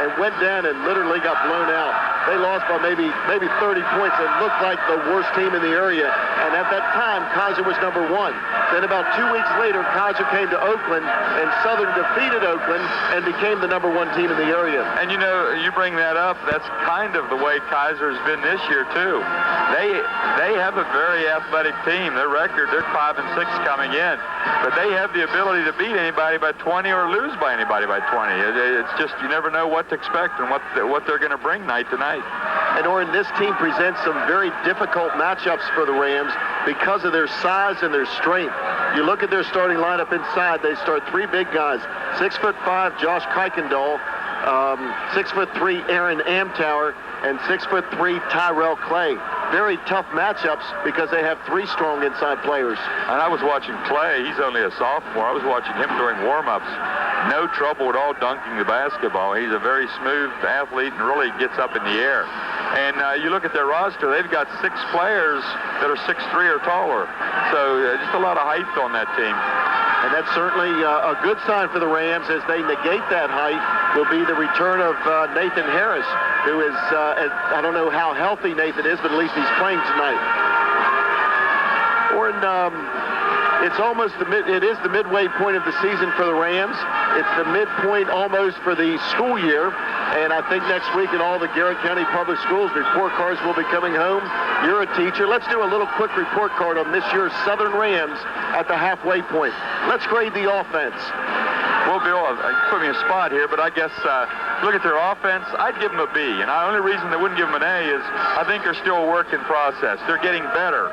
and went down and literally got blown out. They lost by maybe 30 points. It looked like the worst team in the area. And at that time, Kaiser was number 1. Then about 2 weeks later, Kaiser came to Oakland, and Southern defeated Oakland and became the number 1 team in the area. And you know, you bring that up, that's kind of the way Kaiser's been this year too. They have a very athletic team. Their record, they're 5-6 coming in, but they have the ability to beat anybody by 20 or lose by anybody by 20. It's just, you never know what to expect and what they're going to bring night to night. And Orrin, this team presents some very difficult matchups for the Rams because of their size and their strength. You look at their starting lineup inside, they start 3 big guys, 6'5" Josh Kuykendall, 6'3" Aaron Amtower, and 6'3" Tyrell Clay. Very tough matchups because they have 3 strong inside players. And I was watching Clay. He's only a sophomore. I was watching him during warm-ups. No trouble at all dunking the basketball. He's a very smooth athlete and really gets up in the air. And you look at their roster, they've got 6 players that are 6'3" or taller. So just a lot of height on that team. And that's certainly a good sign for the Rams. As they negate that height will be the return of Nathan Harris, who is, I don't know how healthy Nathan is, but at least he's playing tonight. Orrin, it is the midway point of the season for the Rams. It's the midpoint almost for the school year. And I think next week in all the Garrett County Public Schools, report cards will be coming home. You're a teacher. Let's do a little quick report card on this year's Southern Rams at the halfway point. Let's grade the offense. Well, Bill, put me in a spot here, but I guess look at their offense, I'd give them a B. And the only reason they wouldn't give them an A is I think they're still a work in process. They're getting better.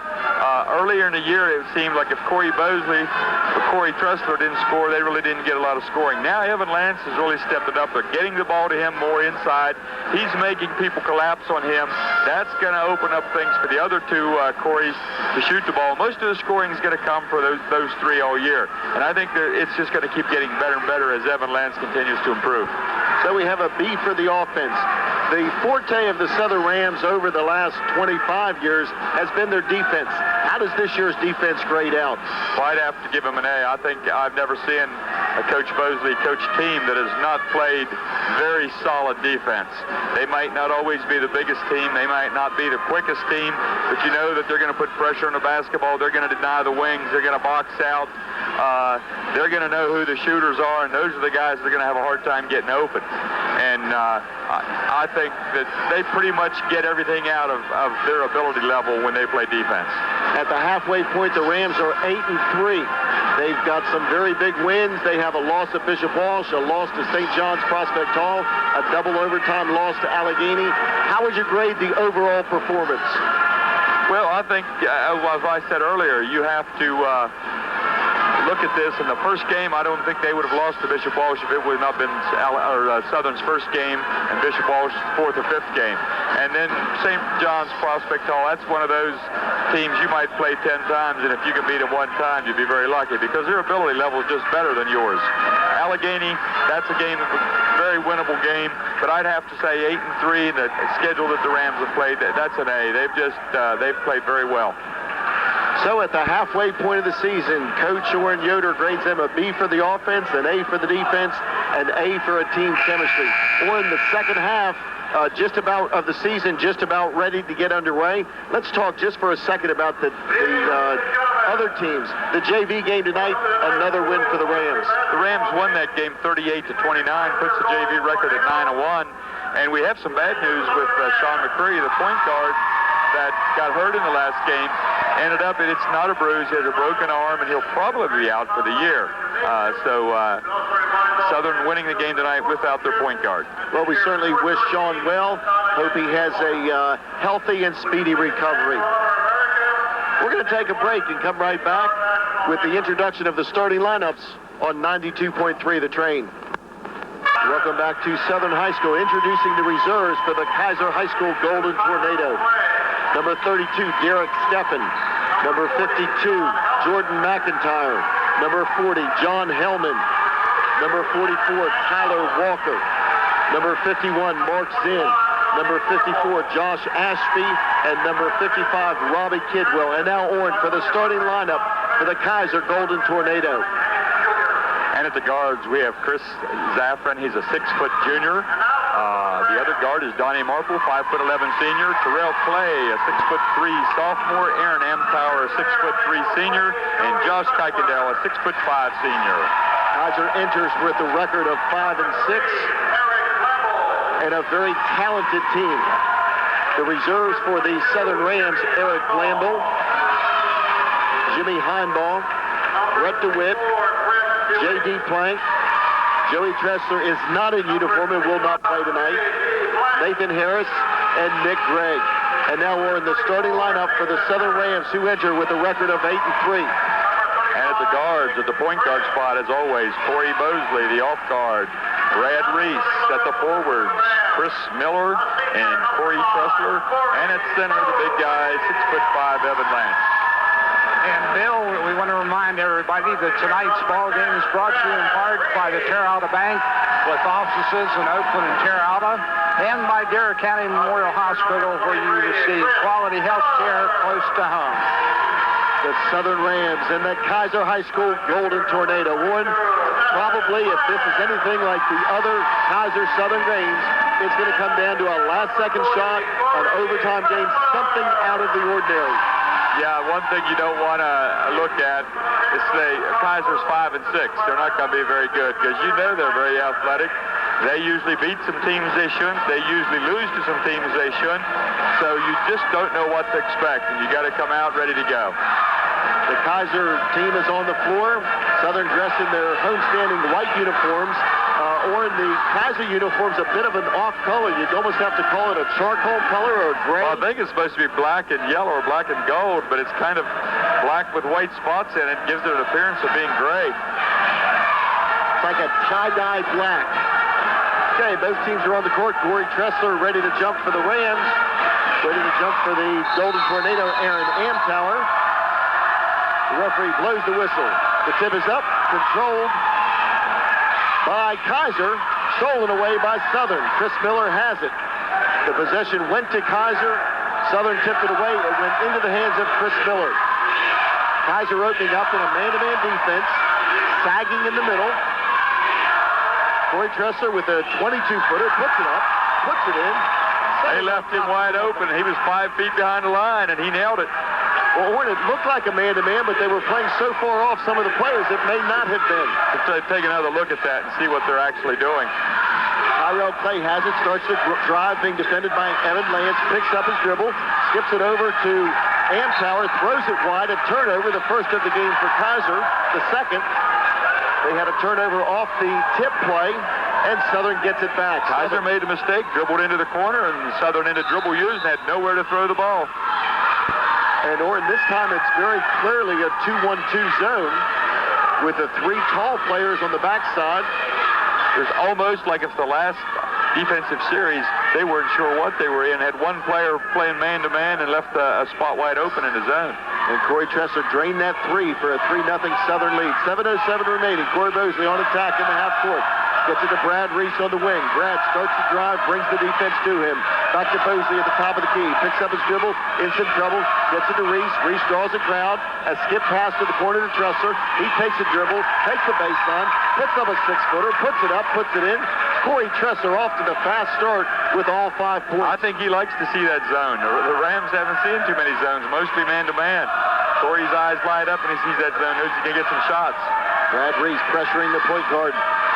Earlier in the year, it seemed like if Corey Bosley or Corey Tressler didn't score, they really didn't get a lot of scoring. Now Evan Lance has really stepped it up. They're getting the ball to him more inside. He's making people collapse on him. That's going to open up things for the other 2 Corys to shoot the ball. Most of the scoring is going to come for those 3 all year. And I think it's just going to keep getting better and better as Evan Lance continues to improve. So we have a B for the offense. The forte of the Southern Rams over the last 25 years has been their defense. How does this year's defense grade out? Well, I'd have to give them an A. I think I've never seen a Coach Bosley coach team that has not played very solid defense. They might not always be the biggest team. They might not be the quickest team, but you know that they're going to put pressure on the basketball. They're going to deny the wings. They're going to box out. They're going to know who the shooters are, and those are the guys that are going to have a hard time getting open. And I think that they pretty much get everything out of their ability level when they play defense. At the halfway point, the Rams are 8-3. They've got some very big wins. They have a loss at Bishop Walsh, a loss to St. John's Prospect Hall, a double overtime loss to Allegheny. How would you grade the overall performance? Well, I think, as I said earlier, you have to look at this. In the first game, I don't think they would have lost to Bishop Walsh if it would not been Southern's first game and Bishop Walsh's 4th or 5th game. And then St. John's Prospect Hall, that's one of those teams you might play 10 times, and if you can beat them 1 time, you'd be very lucky because their ability level is just better than yours. Allegheny, that's a game, very winnable game, but I'd have to say 8-3. The schedule that the Rams have played, that's an A. They've played very well. So at the halfway point of the season, Coach Orrin Yoder grades them a B for the offense, an A for the defense, and A for a team chemistry. Orrin, the second half just about ready to get underway. Let's talk just for a second about the other teams. The JV game tonight, another win for the Rams. The Rams won that game 38-29, puts the JV record at 9-1. And we have some bad news with Sean McCreary, the point guard that got hurt in the last game. Ended up, it's not a bruise, he has a broken arm, and he'll probably be out for the year. Southern winning the game tonight without their point guard. Well, we certainly wish Sean well. Hope he has a healthy and speedy recovery. We're going to take a break and come right back with the introduction of the starting lineups on 92.3 The Train. Welcome back to Southern High School. Introducing the reserves for the Kaiser High School Golden Tornado. Number 32, Derek Steffen. Number 52, Jordan McIntyre. Number 40, John Hellman. Number 44, Tyler Walker. Number 51, Mark Zinn. Number 54, Josh Ashby. And number 55, Robbie Kidwell. And now Orrin for the starting lineup for the Kaiser Golden Tornado. And at the guards, we have Chris Zaffron. He's a 6-foot junior. The other guard is Donnie Marple, 5'11" senior. Terrell Clay, a 6'3" sophomore. Aaron Amtower, a 6'3" senior. And Josh Kuykendall, a 6'5" senior. Kaiser enters with a record of 5 and 6 and a very talented team. The reserves for the Southern Rams: Eric Blamble, Jimmy Heinbaugh, Brett DeWitt, J.D. Plank. Joey Tressler is not in uniform and will not play tonight. Nathan Harris and Nick Gregg. And now we're in the starting lineup for the Southern Rams, who enter with a record of 8 and 3. And at the guards, at the point guard spot, as always, Corey Bosley, the off guard. Brad Reese at the forwards. Chris Miller and Corey Tressler. And at center, the big guy, 6'5", Evan Lance. And Bill, we want to remind everybody that tonight's ball game is brought to you in part by the Terre Haute Bank, with offices in Oakland and Terre Haute, and by Dare County Memorial Hospital, where you receive quality health care close to home. The Southern Rams and the Kaiser High School Golden Tornado. Warren, probably if this is anything like the other Kaiser Southern games, it's going to come down to a last-second shot, an overtime game, something out of the ordinary. Yeah, one thing you don't want to look at is say Kaiser's 5 and 6. They're not going to be very good because you know they're very athletic. They usually beat some teams they shouldn't. They usually lose to some teams they shouldn't. So you just don't know what to expect, and you got to come out ready to go. The Kaiser team is on the floor. Southern dressed in their homestanding white uniforms. Or in the Kaiser uniforms, a bit of an off color. You'd almost have to call it a charcoal color or a gray. Well, I think it's supposed to be black and yellow or black and gold, but it's kind of black with white spots in it. Gives it an appearance of being gray. It's like a tie-dye black. Okay, both teams are on the court. Corey Tressler ready to jump for the Rams. Ready to jump for the Golden Tornado, Aaron Amtower. The referee blows the whistle. The tip is up, controlled by Kaiser, stolen away by Southern. Chris Miller has it. The possession went to Kaiser. Southern tipped it away. It went into the hands of Chris Miller. Kaiser opening up in a man-to-man defense, sagging in the middle. Corey Tressler with a 22-footer, puts it up, puts it in. They left him wide open. He was 5 feet behind the line, and he nailed it. Well, Warren, it looked like a man-to-man, but they were playing so far off some of the players it may not have been. Let's take another look at that and see what they're actually doing. Tyrell Clay has it, starts to drive, being defended by Evan Lance, picks up his dribble, skips it over to Amtower, throws it wide, a turnover, the first of the game for Kaiser, the second. They had a turnover off the tip play, and Southern gets it back. Kaiser made a mistake, dribbled into the corner, and Southern ended dribble use and had nowhere to throw the ball. And Orrin, this time it's very clearly a 2-1-2 zone with the 3 tall players on the backside. It's almost like if the last defensive series, they weren't sure what they were in, had one player playing man-to-man and left a spot wide open in the zone. And Corey Tressler drained that 3 for a 3-0 Southern lead. 7:07 remaining. Corey Bosley on attack in the half court. Gets it to Brad Reese on the wing. Brad starts to drive, brings the defense to him. Back to Bosley at the top of the key. Picks up his dribble, in some trouble. Gets it to Reese. Reese draws a crowd. A skip pass to the corner to Tressler. He takes a dribble, takes the baseline, puts up a 6-footer, puts it up, puts it in. Corey Tressler off to the fast start with all 5 points. I think he likes to see that zone. The Rams haven't seen too many zones, mostly man-to-man. Corey's eyes light up and he sees that zone, knows he can get some shots. Brad Reese pressuring the point guard.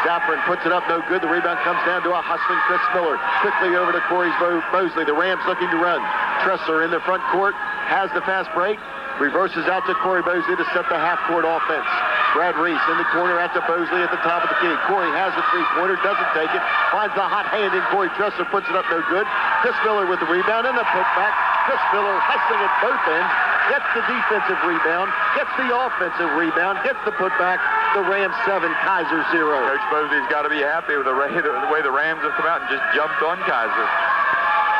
Zaffron puts it up, no good. The rebound comes down to a hustling Chris Miller. Quickly over to Corey Bosley. The Rams looking to run. Tressler in the front court, has the fast break. Reverses out to Corey Bosley to set the half-court offense. Brad Reese in the corner at the Bosley at the top of the key. Corey has a 3-pointer, doesn't take it. Finds the hot hand in. Corey Tressler puts it up, no good. Chris Miller with the rebound and the putback. Chris Miller hustling at both ends. Gets the defensive rebound, gets the offensive rebound, gets the putback. The Rams 7, Kaiser 0. Coach Bosley's got to be happy with the way the Rams have come out and just jumped on Kaiser.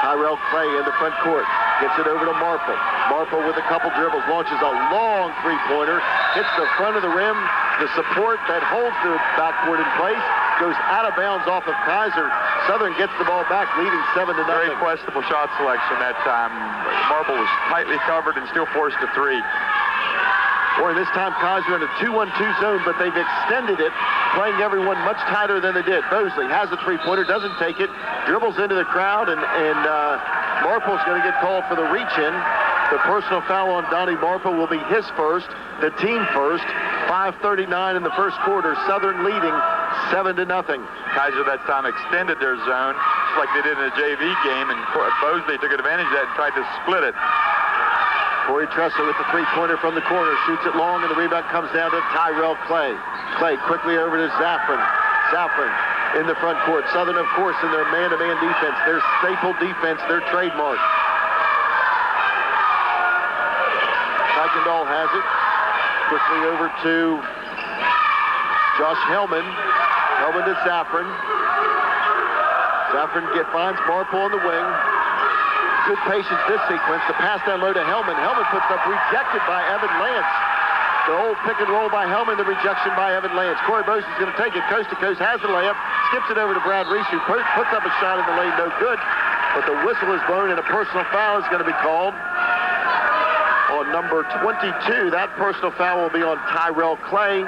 Tyrell Clay in the front court. Gets it over to Marple. Marple with a couple dribbles. Launches a long 3-pointer. Hits the front of the rim. The support that holds the backboard in place goes out of bounds off of Kaiser. Southern gets the ball back, leading 7-0. Very questionable shot selection that time. Marple was tightly covered and still forced a 3. Or this time Kaiser in a 2-1-2 zone, but they've extended it playing everyone much tighter than they did. Mosley has a three-pointer, doesn't take it, dribbles into the crowd, and Marple's going to get called for the reach-in. The personal foul on Donnie Marple will be his first, the team first. 5:39 in the first quarter. Southern leading 7-0. Kaiser that time extended their zone, just like they did in the JV game, and Mosley took advantage of that and tried to split it. Corey Tressler with the three-pointer from the corner, shoots it long, and the rebound comes down to Tyrell Clay. Clay quickly over to Zaffron. Zaffron in the front court. Southern, of course, in their man-to-man defense, their staple defense, their trademark. Kuykendall has it. Quickly over to Josh Hellman. Hellman to Zaffron. Zaffron finds Marple on the wing. Good patience this sequence. The pass down low to Hellman. Hellman puts up, rejected by Evan Lance. The old pick and roll by Hellman, the rejection by Evan Lance. Corey Mosley's going to take it coast to coast, has the layup, skips it over to Brad Reese, who puts up a shot in the lane, no good. But the whistle is blown and a personal foul is going to be called on number 22. That personal foul will be on Tyrell Clay,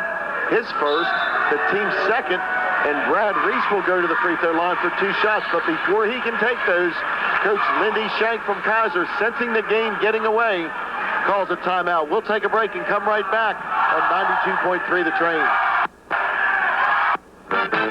his first, the team's second, and Brad Reese will go to the free throw line for 2 shots. But before he can take those, Coach Lindy Shank from Kaiser, sensing the game getting away, calls a timeout. We'll take a break and come right back on 92.3 The Train.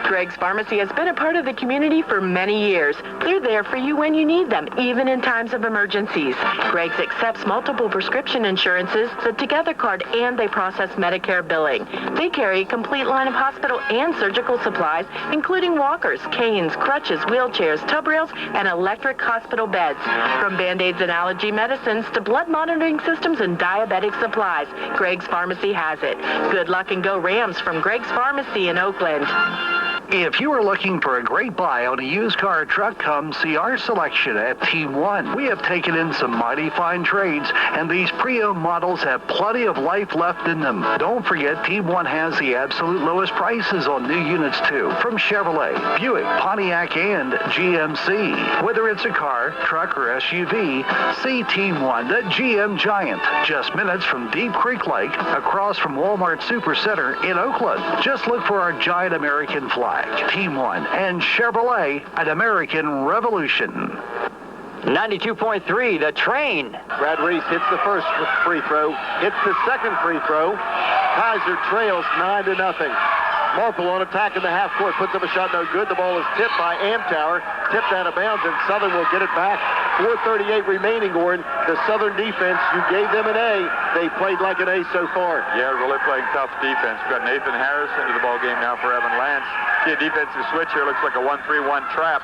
Greg's Pharmacy has been a part of the community for many years. They're there for you when you need them, even in times of emergencies. Greg's accepts multiple prescription insurances, the Together card, and they process Medicare billing. They carry a complete line of hospital and surgical supplies, including walkers, canes, crutches, wheelchairs, tub rails, and electric hospital beds. From Band-Aids and allergy medicines to blood monitoring systems and diabetic supplies, Greg's Pharmacy has it. Good luck and go Rams from Greg's Pharmacy in Oakland. If you are looking for a great buy on a used car or truck, come see our selection at Team One. We have taken in some mighty fine trades, and these pre-owned models have plenty of life left in them. Don't forget, Team One has the absolute lowest prices on new units too, from Chevrolet, Buick, Pontiac, and GMC. Whether it's a car, truck, or SUV, see Team One, the GM Giant, just minutes from Deep Creek Lake, across from Walmart Supercenter in Oakland. Just look for our giant American flag. Team One and Chevrolet, an American revolution. 92.3, The Train. Brad Reese hits the first free throw, hits the second free throw. Kaiser trails 9-0. Marple on attack in the half court, puts up a shot, no good. The ball is tipped by Amtower, tipped out of bounds, and Southern will get it back. 4:38 remaining, Gordon. The Southern defense, you gave them an A. They played like an A so far. Yeah, really playing tough defense. We've got Nathan Harris into the ball game now for Evan Lance. See a defensive switch here, looks like a 1-3-1 trap.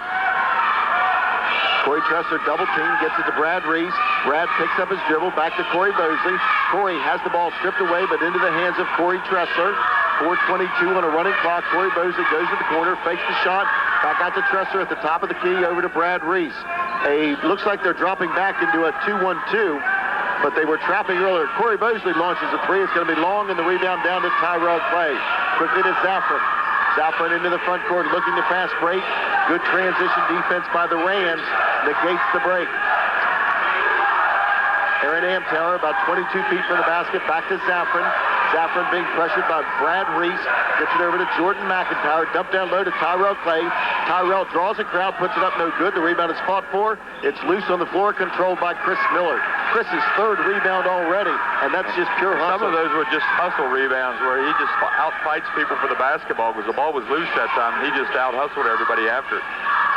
Corey Tressler double team, gets it to Brad Reese. Brad picks up his dribble, back to Corey Mosley. Corey has the ball stripped away, but into the hands of Corey Tressler. 4:22 on a running clock. Corey Mosley goes to the corner, fakes the shot, back out to Tressler at the top of the key, over to Brad Reese. Looks like they're dropping back into a 2-1-2, but they were trapping earlier. Corey Mosley launches a three. It's going to be long, and the rebound down to Tyrell Clay. Quickly to Zaffron. Zaffron into the front court, looking to fast break. Good transition defense by the Rams. Negates the break. Aaron Amtower, about 22 feet from the basket, back to Zaffron. Zaffron being pressured by Brad Reese. Gets it over to Jordan McIntyre. Dump down low to Tyrell Clay. Tyrell draws a crowd, puts it up, no good. The rebound is fought for. It's loose on the floor, controlled by Chris Miller. Chris's third rebound already, and that's just pure hustle. Some of those were just hustle rebounds where he just outfights people for the basketball because the ball was loose that time. He just out-hustled everybody after it.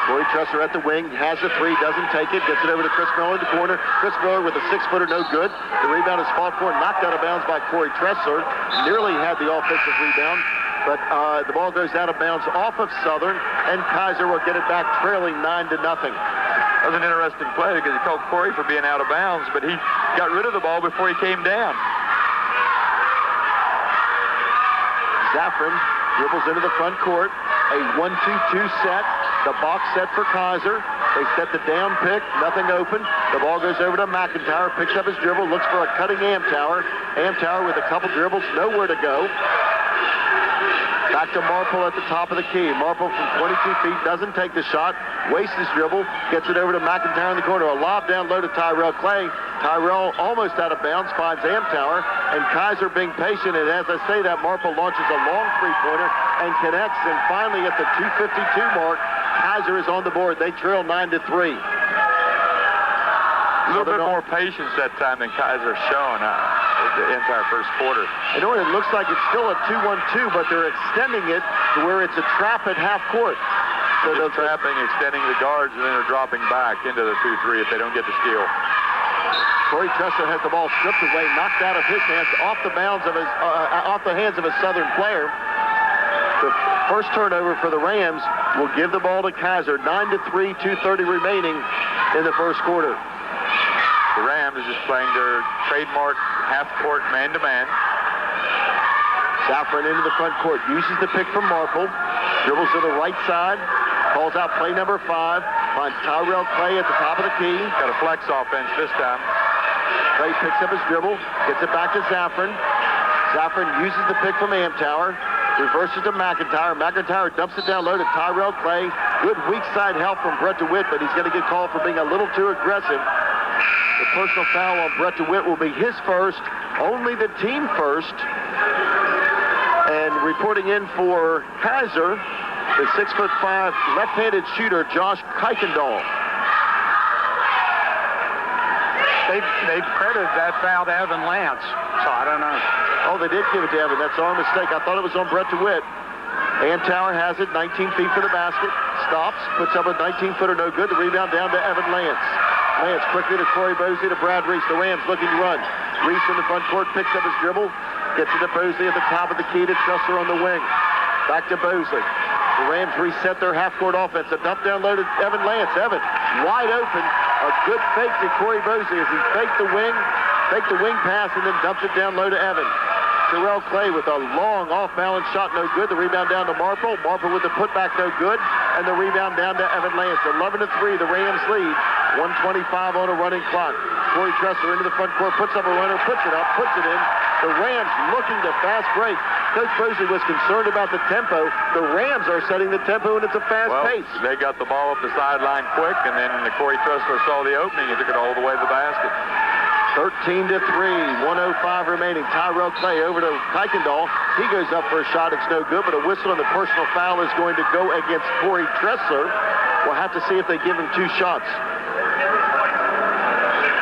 Corey Tressler at the wing, has a three, doesn't take it, gets it over to Chris Miller in the corner. Chris Miller with a 6-footer, no good. The rebound is fought for, knocked out of bounds by Corey Tressler. Nearly had the offensive rebound, but the ball goes out of bounds off of Southern, and Kaiser will get it back, trailing 9-0. That was an interesting play because he called Corey for being out of bounds, but he got rid of the ball before he came down. Zaffron dribbles into the front court. A 1-2-2 set. The box set for Kaiser. They set the down pick. Nothing open. The ball goes over to McIntyre. Picks up his dribble. Looks for a cutting Amtower. Amtower with a couple dribbles. Nowhere to go. Back to Marple at the top of the key. Marple from 22 feet doesn't take the shot. Wastes his dribble. Gets it over to McIntyre in the corner. A lob down low to Tyrell Clay. Tyrell almost out of bounds. Finds Amtower. and Kaiser being patient. And as I say that, Marple launches a long three-pointer and connects. And finally, at the 2:52 mark, Kaiser is on the board. They trail 9-3. A little bit more patience that time than Kaiser's shown the entire first quarter. You know what? It looks like it's still a 2-1-2, but they're extending it to where it's a trap at half court. So they're trapping, extending the guards, and then they're dropping back into the 2-3 if they don't get the steal. Corey Tressler has the ball stripped away, knocked out of his hands, off the hands of a Southern player. The first turnover for the Rams will give the ball to Kaiser. 9-3, 2:30 remaining in the first quarter. The Rams is just playing their trademark half-court man-to-man. Safran into the front court, uses the pick from Marple, dribbles to the right side, calls out play number 5, finds Tyrell Clay at the top of the key. Got a flex offense this time. Clay picks up his dribble, gets it back to Safran. Safran uses the pick from Amtower, reverses to McIntyre. McIntyre dumps it down low to Tyrell Clay. Good weak side help from Brett DeWitt, but he's going to get called for being a little too aggressive. The personal foul on Brett DeWitt will be his first, only the team first. And reporting in for Kaiser, the 6'5" left-handed shooter, Josh Kuykendall. They credited that foul to Evan Lance, so I don't know. Oh, they did give it to Evan. That's our mistake. I thought it was on Brett DeWitt. Amtower has it, 19 feet for the basket. Stops, puts up a 19-footer, no good. The rebound down to Evan Lance. Lance quickly to Corey Bosley to Brad Reese. The Rams looking to run. Reese in the front court, picks up his dribble, gets it to Bosley at the top of the key to Tressler on the wing. Back to Bosley. The Rams reset their half-court offense. A dump down low to Evan Lance. Evan, wide open. A good fake to Corey Bosley as he faked the wing pass, and then dumps it down low to Evan. Terrell Clay with a long off-balance shot, no good. The rebound down to Marple. Marple with the putback, no good. And the rebound down to Evan Lance. 11-3, the Rams lead. 1:25 on a running clock. Corey Tressler into the front court, puts up a runner, puts it up, puts it in. The Rams looking to fast break. Coach Bosley was concerned about the tempo. The Rams are setting the tempo, and it's a fast pace. They got the ball up the sideline quick, and then Corey Tressler saw the opening and took it all the way to the basket. 13-3, 1:05 remaining. Tyrell Clay over to Kuykendall. He goes up for a shot. It's no good, but a whistle on the personal foul is going to go against Corey Tressler. We'll have to see if they give him 2 shots.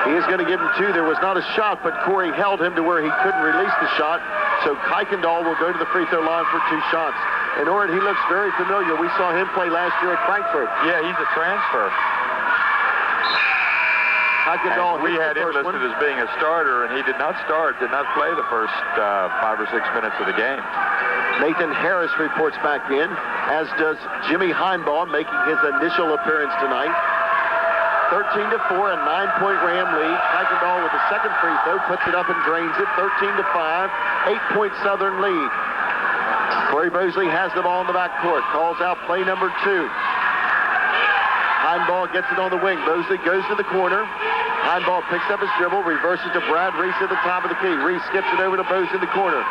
He is going to give him 2. There was not a shot, but Corey held him to where he couldn't release the shot. So Kuykendall will go to the free throw line for 2 shots. And Orrin, he looks very familiar. We saw him play last year at Frankfurt. Yeah, he's a transfer. Kuykendall, we had him listed as being a starter, and he did not play the first 5 or 6 minutes of the game. Nathan Harris reports back in, as does Jimmy Heinbaugh, making his initial appearance tonight. 13-4, a 9-point Ram lead. Kuykendall with the second free throw, puts it up and drains it. 13-5, 8-point Southern lead. Corey Bosley has the ball in the backcourt, calls out play number 2. Heinbaugh gets it on the wing. Bosley goes to the corner. Heinbaugh picks up his dribble, reverses to Brad Reese at the top of the key. Reese skips it over to Bosley in the corner.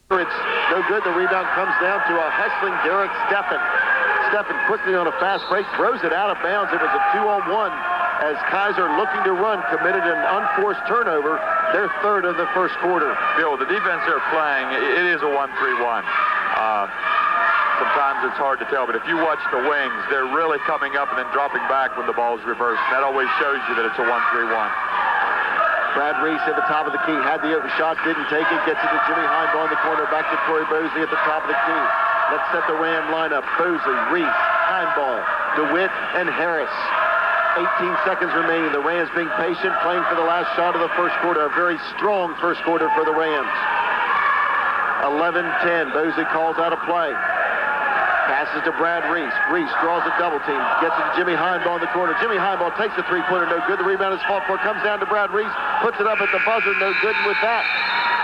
It's no good. The rebound comes down to a hustling Derek Steffen. Steffen quickly on a fast break, throws it out of bounds. It was a 2-on-1 as Kaiser, looking to run, committed an unforced turnover, their third of the first quarter. Bill, the defense they're playing, it is a 1-3-1. Sometimes it's hard to tell, but if you watch the wings, they're really coming up and then dropping back when the ball's reversed. That always shows you that it's a 1-3-1. Brad Reese at the top of the key, had the open shot, didn't take it, gets it to Jimmy Heinbaugh in the corner, back to Corey Bosley at the top of the key. Let's set the Ram lineup. Bosley, Reese, Heinbaugh, DeWitt, and Harris. 18 seconds remaining. The Rams being patient, playing for the last shot of the first quarter. A very strong first quarter for the Rams. 11-10. Bosley calls out a play. Passes to Brad Reese. Reese draws a double team. Gets it to Jimmy Heinbaugh in the corner. Jimmy Heinbaugh takes a three-pointer. No good. The rebound is fought for. Comes down to Brad Reese. Puts it up at the buzzer. No good. And with that,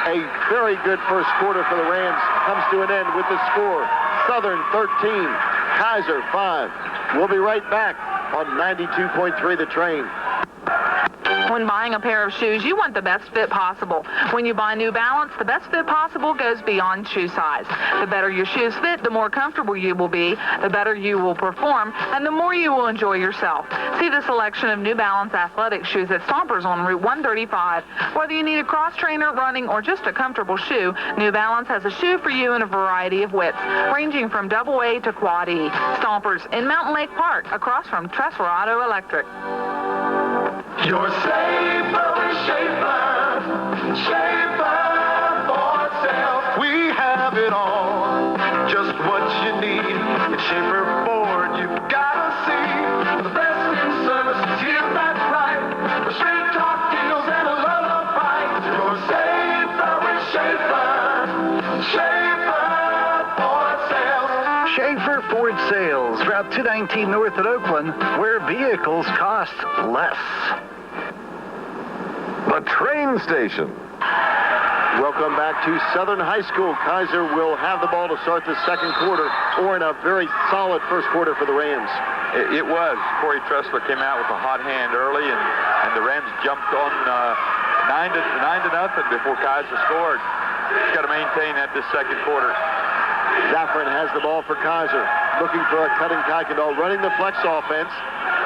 a very good first quarter for the Rams comes to an end with the score. Southern 13, Kaiser 5. We'll be right back on 92.3 The Train. When buying a pair of shoes, you want the best fit possible. When you buy New Balance, the best fit possible goes beyond shoe size. The better your shoes fit, the more comfortable you will be, the better you will perform, and the more you will enjoy yourself. See the selection of New Balance athletic shoes at Stompers on Route 135. Whether you need a cross trainer, running, or just a comfortable shoe, New Balance has a shoe for you in a variety of widths, ranging from AA to Quad E. Stompers in Mountain Lake Park, across from Tressler Auto Electric. You're safer with Schaefer. Schaefer Ford sales. We have it all. Just what you need. At Schaefer Ford, you've got to see. The best in services here, that's right. The straight talk deals and a lullaby. You're safer with Schaefer. Schaefer Ford sales. Schaefer Ford Sales, Route 219 North at Oakland, where vehicles cost less. The train station. Welcome back to Southern High School. Kaiser will have the ball to start the second quarter, or in a very solid first quarter for the Rams. It was. Corey Tressler came out with a hot hand early, and the Rams jumped on 9-0 before Kaiser scored. Got to maintain that this second quarter. Zaffron has the ball for Kaiser, looking for a cutting Kuykendall, running the flex offense.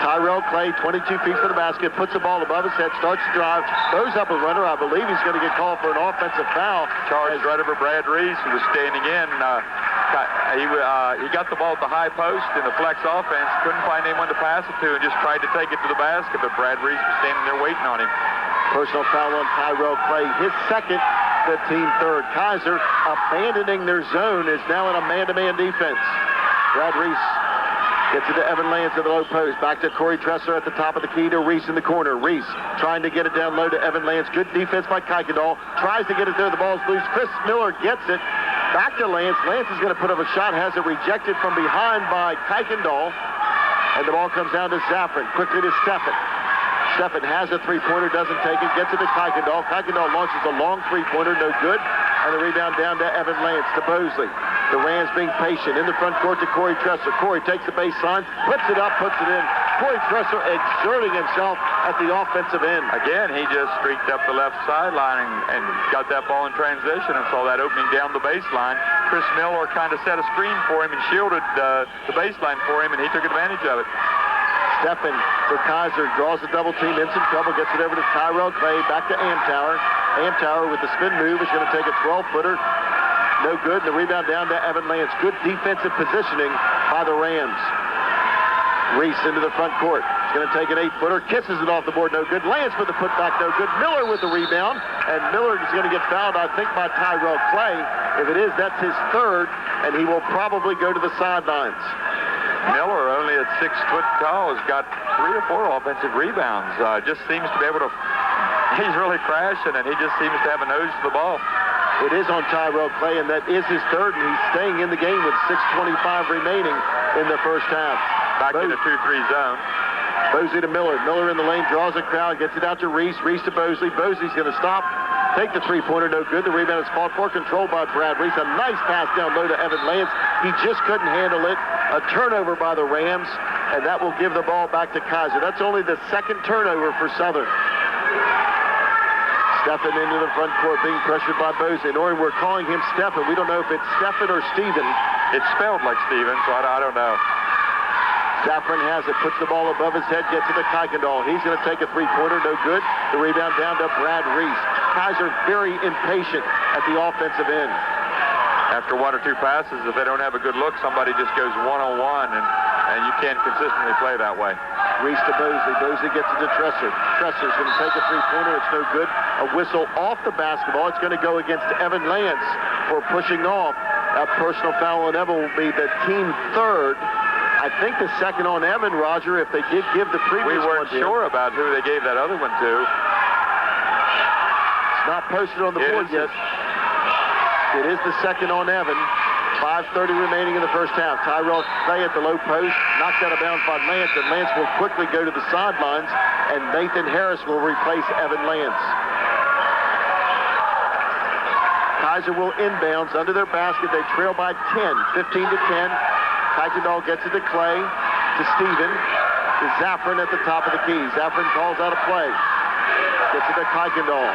Tyrell Clay, 22 feet from the basket, puts the ball above his head, starts to drive, throws up a runner. I believe he's going to get called for an offensive foul. Charged right over Brad Reese, who was standing in. He got the ball at the high post in the flex offense, couldn't find anyone to pass it to, and just tried to take it to the basket, but Brad Reese was standing there waiting on him. Personal foul on Tyrell Clay, his second, the team third. Kaiser, abandoning their zone, is now in a man-to-man defense. Brad Reese gets it to Evan Lance at the low post. Back to Corey Tressler at the top of the key to Reese in the corner. Reese trying to get it down low to Evan Lance. Good defense by Kuykendall. Tries to get it there. The ball's loose. Chris Miller gets it. Back to Lance. Lance is going to put up a shot. Has it rejected from behind by Kuykendall. And the ball comes down to Zaffron. Quickly to Steffen. Steffen has a three-pointer. Doesn't take it. Gets it to Kuykendall. Kuykendall launches a long three-pointer. No good. And the rebound down to Evan Lance to Bosley. The Rams being patient. In the front court to Corey Tressler. Corey takes the baseline, puts it up, puts it in. Corey Tressler exerting himself at the offensive end. Again, he just streaked up the left sideline and got that ball in transition and saw that opening down the baseline. Chris Miller kind of set a screen for him and shielded the baseline for him, and he took advantage of it. Steffen for Kaiser draws the double team, in some trouble, gets it over to Tyrell Clay, back to Amtower. Amtower with the spin move is going to take a 12-footer. No good. The rebound down to Evan Lance. Good defensive positioning by the Rams. Reese into the front court. He's going to take an 8-footer. Kisses it off the board. No good. Lance with the putback. No good. Miller with the rebound. And Miller is going to get fouled, I think, by Tyrell Clay. If it is, that's his third, and he will probably go to the sidelines. Miller, only at 6 foot tall, has got 3 or 4 offensive rebounds. Just seems to be able to... He's really crashing, and he just seems to have a nose for the ball. It is on Tyrell Clay, and that is his third, and he's staying in the game with 6:25 remaining in the first half. Back in the 2-3 zone. Bosley to Miller. Miller in the lane, draws a crowd, gets it out to Reese. Reese to Bosley. Bosley's going to stop, take the three-pointer, no good. The rebound is fought for, controlled by Brad Reese. A nice pass down low to Evan Lance. He just couldn't handle it. A turnover by the Rams, and that will give the ball back to Kaiser. That's only the second turnover for Southern. Steffen into the front court, being pressured by Bosley. And we're calling him Steffen. We don't know if it's Steffen or Steven. It's spelled like Steven, so I don't know. Zaffron has it, puts the ball above his head, gets it to Kuykendall. He's going to take a three-pointer, no good. The rebound down to Brad Reese. Kaiser very impatient at the offensive end. After 1 or 2 passes, if they don't have a good look, somebody just goes one-on-one, and you can't consistently play that way. Reese to Bosley. Bosley gets it to Tressler. Tressler's going to take a three-pointer. It's no good. A whistle off the basketball. It's going to go against Evan Lance for pushing off. That personal foul on Evan will be the team third. I think the second on Evan, Roger, if they did give the previous one. We weren't sure about who they gave that other one to. It's not posted on the board yet. It is the second on Evan. 5:30 remaining in the first half. Tyrell Clay at the low post, knocked out of bounds by Lance, and Lance will quickly go to the sidelines, and Nathan Harris will replace Evan Lance. Kaiser will inbounds under their basket. They trail by 10, 15 to 10. Kuykendall gets it to Clay, to Steven, to Zaffron at the top of the key. Zaffron calls out a play. Gets it to Kuykendall.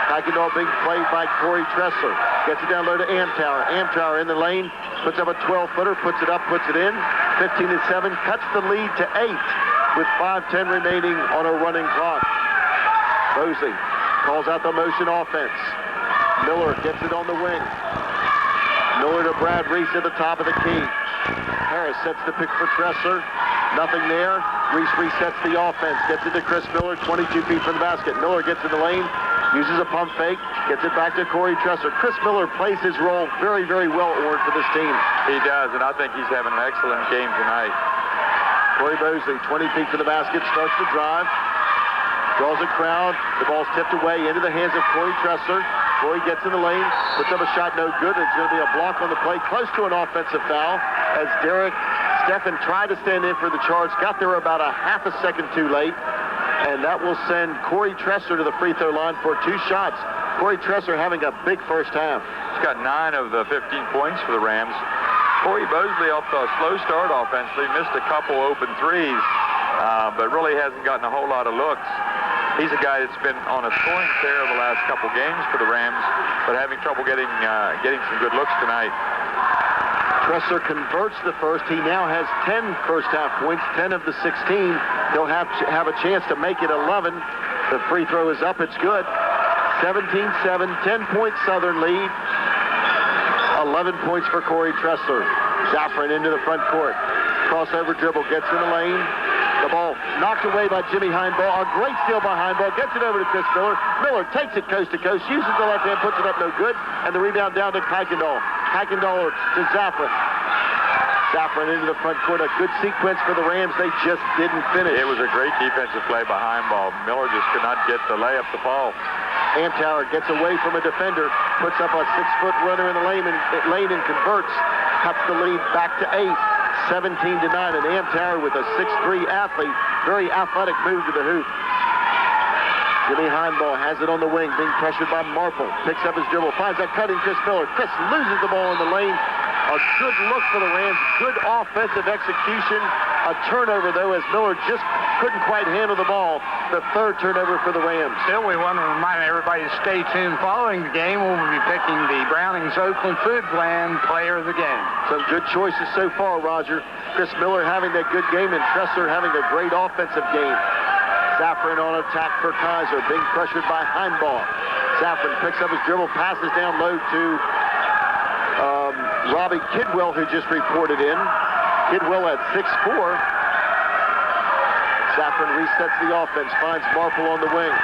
Kuykendall being played by Corey Tressler. Gets it down low to Amtower. Amtower in the lane. Puts up a 12-footer. Puts it up. Puts it in. 15-7. Cuts the lead to 8 with 5:10 remaining on a running clock. Bosley calls out the motion offense. Miller gets it on the wing. Miller to Brad Reese at the top of the key. Harris sets the pick for Tressler. Nothing there. Reese resets the offense. Gets it to Chris Miller, 22 feet from the basket. Miller gets in the lane, uses a pump fake, gets it back to Corey Tressler. Chris Miller plays his role very, very well, Orrin, for this team. He does, and I think he's having an excellent game tonight. Corey Bosley, 20 feet from the basket, starts to drive. Draws a crowd. The ball's tipped away into the hands of Corey Tressler. Corey gets in the lane, puts up a shot, no good. It's going to be a block on the play, close to an offensive foul, as Derek Steffen tried to stand in for the charge, got there about a half a second too late, and that will send Corey Tressler to the free throw line for 2 shots. Corey Tressler having a big first half. He's got 9 of the 15 points for the Rams. Corey Bosley off to a slow start offensively, missed a couple open threes, but really hasn't gotten a whole lot of looks. He's a guy that's been on a scoring tear the last couple games for the Rams, but having trouble getting some good looks tonight. Tressler converts the first. He now has 10 first-half points, 10 of the 16. He'll have a chance to make it 11. The free throw is up. It's good. 17-7, 10-point Southern lead. 11 points for Corey Tressler. Zafran into the front court. Crossover dribble, gets in the lane. The ball knocked away by Jimmy Heinball. A great steal by Heinball. Gets it over to Chris Miller. Miller takes it coast to coast. Uses the left hand. Puts it up no good. And the rebound down to Kuykendall. Kuykendall to Zafran. Zafran into the front court. A good sequence for the Rams. They just didn't finish. It was a great defensive play by Heinball. Miller just could not get the layup to fall. Amtower gets away from a defender. Puts up a 6-foot runner in the lane and converts. Cuts the lead back to 8. 17-9, and Amtower with a 6'3" athlete. Very athletic move to the hoop. Jimmy Heinball has it on the wing, being pressured by Marple. Picks up his dribble, finds that cutting Chris Miller. Chris loses the ball in the lane. A good look for the Rams. Good offensive execution. A turnover, though, as Miller just couldn't quite handle the ball. The 3rd turnover for the Rams. Still, we want to remind everybody to stay tuned. Following the game, we'll be picking the Brownings Oakland Food Plan Player of the Game. Some good choices so far, Roger. Chris Miller having that good game, and Tressler having a great offensive game. Zafran on attack for Kaiser, being pressured by Heinball. Zafran picks up his dribble, passes down low to Robbie Kidwell, who just reported in. Kidwell at 6'4". Zafran resets the offense, finds Marple on the wing.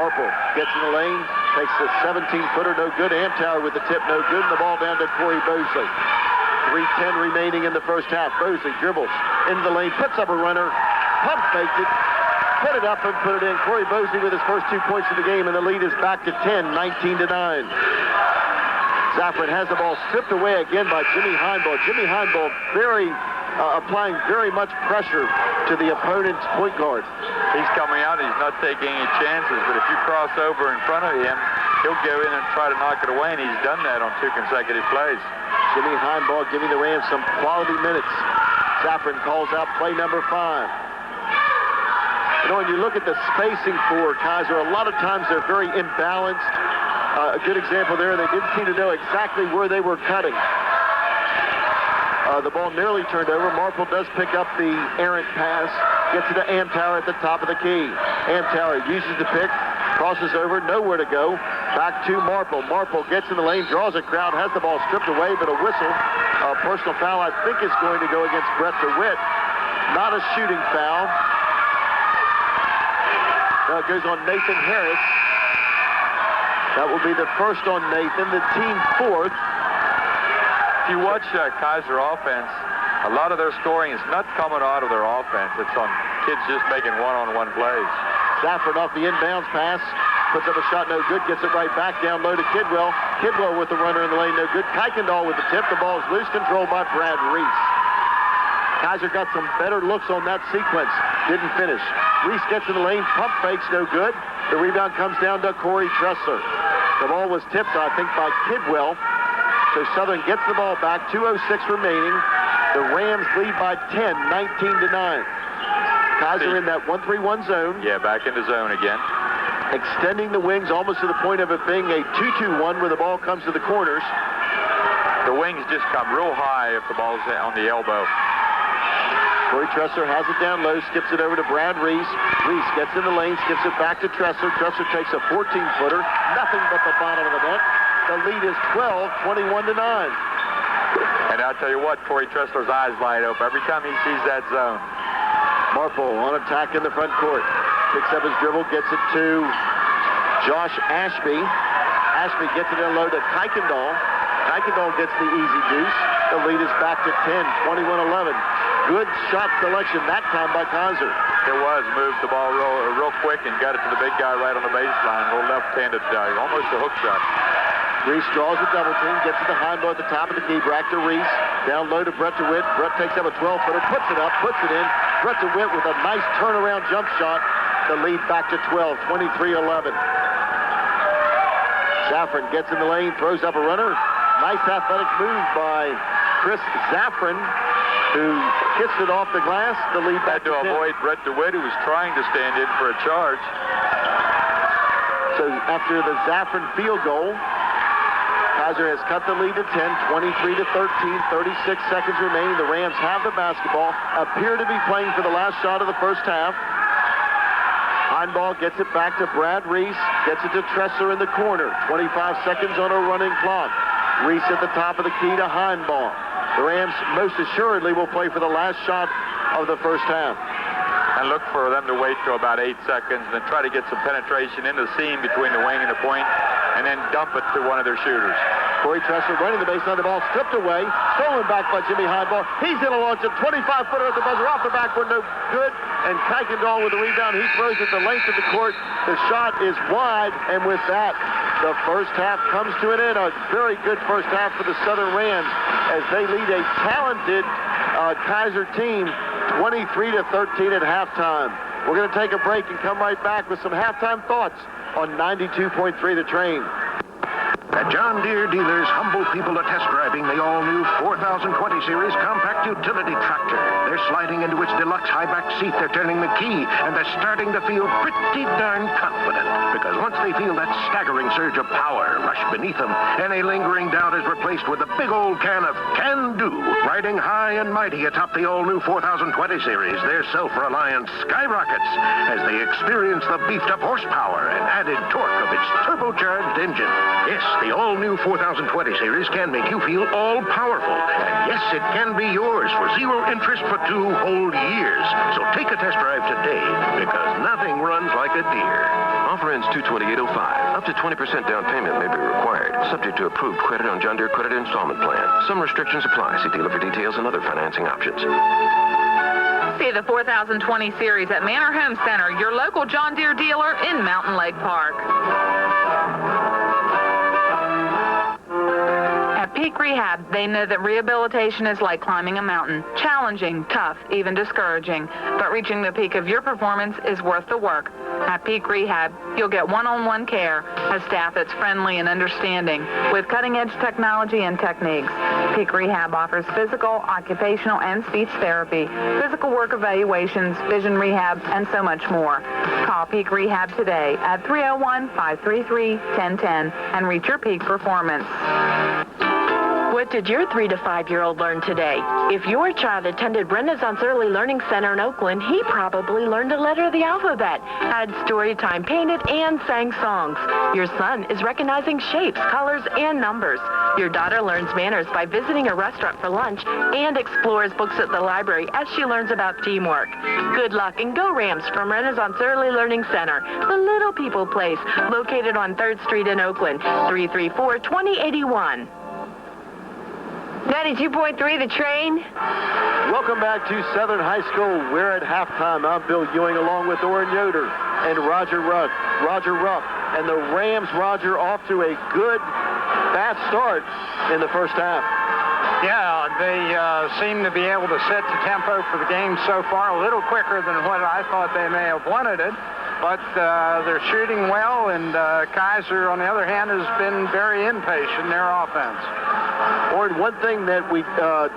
Marple gets in the lane, takes the 17-footer, no good. Amtower with the tip, no good. And the ball down to Corey Bosley. 3:10 remaining in the first half. Bosley dribbles into the lane, puts up a runner, pump faked it, put it up and put it in. Corey Bosley with his first 2 points of the game, and the lead is back to 10, 19-9. Zafran has the ball stripped away again by Jimmy Heinball. Jimmy Heinball applying very much pressure to the opponent's point guard. He's coming out. He's not taking any chances, but if you cross over in front of him, he'll go in and try to knock it away, and he's done that on 2 consecutive plays. Jimmy Heinball giving the Rams some quality minutes. Zafran calls out play number 5. You know, when you look at the spacing for Kaiser, a lot of times they're very imbalanced. A good example there, they didn't seem to know exactly where they were cutting. The ball nearly turned over. Marple does pick up the errant pass. Gets it to Amtower at the top of the key. Amtower uses the pick, crosses over, nowhere to go. Back to Marple. Marple gets in the lane, draws a crowd, has the ball stripped away, but a whistle. A personal foul, I think, is going to go against Brett DeWitt. Not a shooting foul. Now it goes on Nathan Harris. That will be the first on Nathan, the team 4th. If you watch Kaiser offense, a lot of their scoring is not coming out of their offense. It's on kids just making one-on-one plays. Zafran off the inbounds pass, puts up a shot, no good, gets it right back down low to Kidwell. Kidwell with the runner in the lane, no good. Kuykendall with the tip. The ball is loose, controlled by Brad Reese. Kaiser got some better looks on that sequence. Didn't finish. Reese gets in the lane, pump fakes, no good. The rebound comes down to Corey Tressler. The ball was tipped, I think, by Kidwell. So Southern gets the ball back, 2:06 remaining. The Rams lead by 10, 19-9. Kaiser in that 1-3-1 zone. Yeah, back in the zone again. extending the wings almost to the point of it being a 2-2-1 where the ball comes to the corners. The wings just come real high if the ball's on the elbow. Corey Tressler has it down low, skips it over to Brad Reese. Reese gets in the lane, skips it back to Tressler. Tressler takes a 14-footer, nothing but the bottom of the net. The lead is 12, 21-9. And I'll tell you what, Corey Tressler's eyes light up every time he sees that zone. Marple on attack in the front court. Picks up his dribble, gets it to Josh Ashby. Ashby gets it in low to Kuykendall. Kuykendall gets the easy deuce. The lead is back to 10, 21-11. Good shot selection that time by Kaiser. It was. Moved the ball real quick and got it to the big guy right on the baseline. Little left-handed, almost a hook shot. Reese draws a double team, gets it to Heimbo at the top of the key. Back to Reese. Down low to Brett DeWitt. Brett takes up a 12-footer, puts it up, puts it in. Brett DeWitt with a nice turnaround jump shot. The lead back to 12, 23-11. Zaffron gets in the lane, throws up a runner. Nice athletic move by Chris Zaffron, who gets it off the glass. The lead back to 10. Avoid Brett DeWitt, who was trying to stand in for a charge. So after the Zaffron field goal, Kaiser has cut the lead to 10, 23-13, 36 seconds remaining. The Rams have the basketball, appear to be playing for the last shot of the first half. Heinball gets it back to Brad Reese, gets it to Tressler in the corner. 25 seconds on a running clock. Reese at the top of the key to Heinball. The Rams most assuredly will play for the last shot of the first half. And look for them to wait till about 8 seconds and then try to get some penetration into the seam between the wing and the point and then dump it to one of their shooters. Corey Tressler running the baseline, the ball stripped away, stolen back by Jimmy Heinball. He's going to launch a 25-footer at the buzzer, off the backboard, no good. And Kuykendall with the rebound, he throws it the length of the court. The shot is wide, and with that, the first half comes to an end. A very good first half for the Southern Rams as they lead a talented Kaiser team 23-13 at halftime. We're going to take a break and come right back with some halftime thoughts on 92.3 The Train. At John Deere dealers, humble people are test driving the all-new 4020 series compact utility tractor. They're sliding into its deluxe high-back seat, they're turning the key, and they're starting to feel pretty darn confident. Because once they feel that staggering surge of power rush beneath them, any lingering doubt is replaced with a big old can of can-do. Riding high and mighty atop the all-new 4020 series, their self-reliance skyrockets as they experience the beefed-up horsepower and added torque of its turbocharged engine. Yes, the all-new 4020 series can make you feel all-powerful. And yes, it can be yours for zero interest for 2 whole years. So take a test drive today, because nothing runs like a Deere. Offer ends 2/28/05. Up to 20% down payment may be required, subject to approved credit on John Deere Credit Installment Plan. Some restrictions apply. See dealer for details and other financing options. See the 4020 series at Manor Home Center, your local John Deere dealer in Mountain Lake Park. At Peak Rehab, they know that rehabilitation is like climbing a mountain. Challenging, tough, even discouraging. But reaching the peak of your performance is worth the work. At Peak Rehab, you'll get one-on-one care, a staff that's friendly and understanding, with cutting-edge technology and techniques. Peak Rehab offers physical, occupational, and speech therapy, physical work evaluations, vision rehab, and so much more. Call Peak Rehab today at 301-533-1010 and reach your peak performance. What did your 3 to 5-year-old learn today? If your child attended Renaissance Early Learning Center in Oakland, he probably learned a letter of the alphabet, had story time, painted, and sang songs. Your son is recognizing shapes, colors, and numbers. Your daughter learns manners by visiting a restaurant for lunch and explores books at the library as she learns about teamwork. Good luck and go Rams from Renaissance Early Learning Center, the Little People Place, located on 3rd Street in Oakland, 334-2081. 92.3 The Train. Welcome back to Southern High School. We're at halftime. I'm Bill Ewing along with Orrin Yoder and Roger Ruff. And the Rams, Roger, off to a good, fast start in the first half. Yeah, they seem to be able to set the tempo for the game so far a little quicker than what I thought they may have wanted it. But they're shooting well, and Kaiser, on the other hand, has been very impatient in their offense. Or one thing that we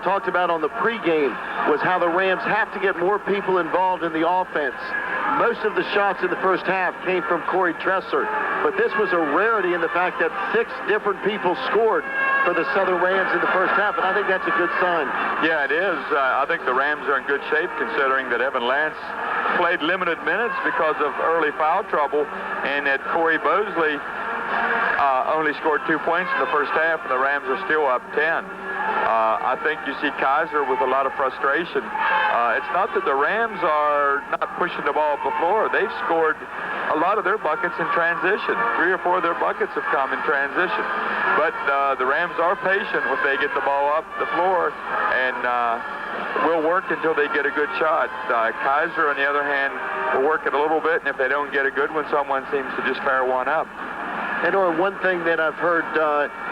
talked about on the pregame was how the Rams have to get more people involved in the offense. Most of the shots in the first half came from Corey Tressler, but this was a rarity in the fact that 6 different people scored for the Southern Rams in the first half, and I think that's a good sign. Yeah, it is. I think the Rams are in good shape considering that Evan Lance played limited minutes because of early foul trouble, and that Corey Bosley only scored 2 points in the first half, and the Rams are still up 10. I think you see Kaiser with a lot of frustration. It's not that the Rams are not pushing the ball up the floor. They've scored a lot of their buckets in transition. 3 or 4 of their buckets have come in transition. But the Rams are patient when they get the ball up the floor, and will work until they get a good shot. Kaiser, on the other hand, will work it a little bit, and if they don't get a good one, someone seems to just fire one up. And or one thing that I've heard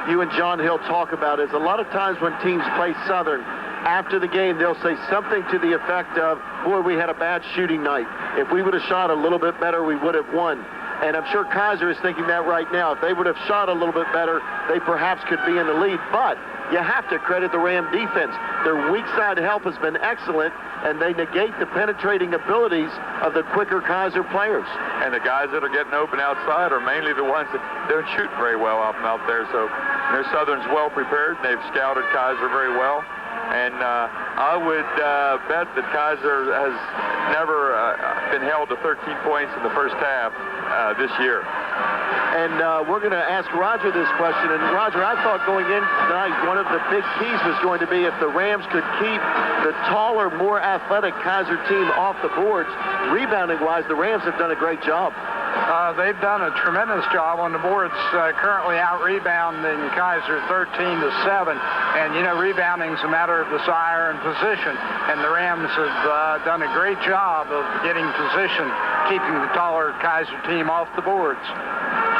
you and John Hill talk about is a lot of times when teams play Southern, after the game they'll say something to the effect of, boy, we had a bad shooting night. If we would have shot a little bit better, we would have won. And I'm sure Kaiser is thinking that right now. If they would have shot a little bit better, they perhaps could be in the lead. But you have to credit the Ram defense. Their weak side help has been excellent, and they negate the penetrating abilities of the quicker Kaiser players. And the guys that are getting open outside are mainly the ones that don't shoot very well out there. So Southern's well prepared, and they've scouted Kaiser very well. And I would bet that Kaiser has never been held to 13 points in the first half this year. And we're going to ask Roger this question. And Roger, I thought going in tonight, one of the big keys was going to be if the Rams could keep the taller, more athletic Kaiser team off the boards. Rebounding-wise, the Rams have done a great job. They've done a tremendous job on the boards, currently out-rebounding Kaiser 13-7. And, rebounding's a matter of desire and position. And the Rams have done a great job of getting position, keeping the taller Kaiser team off the boards.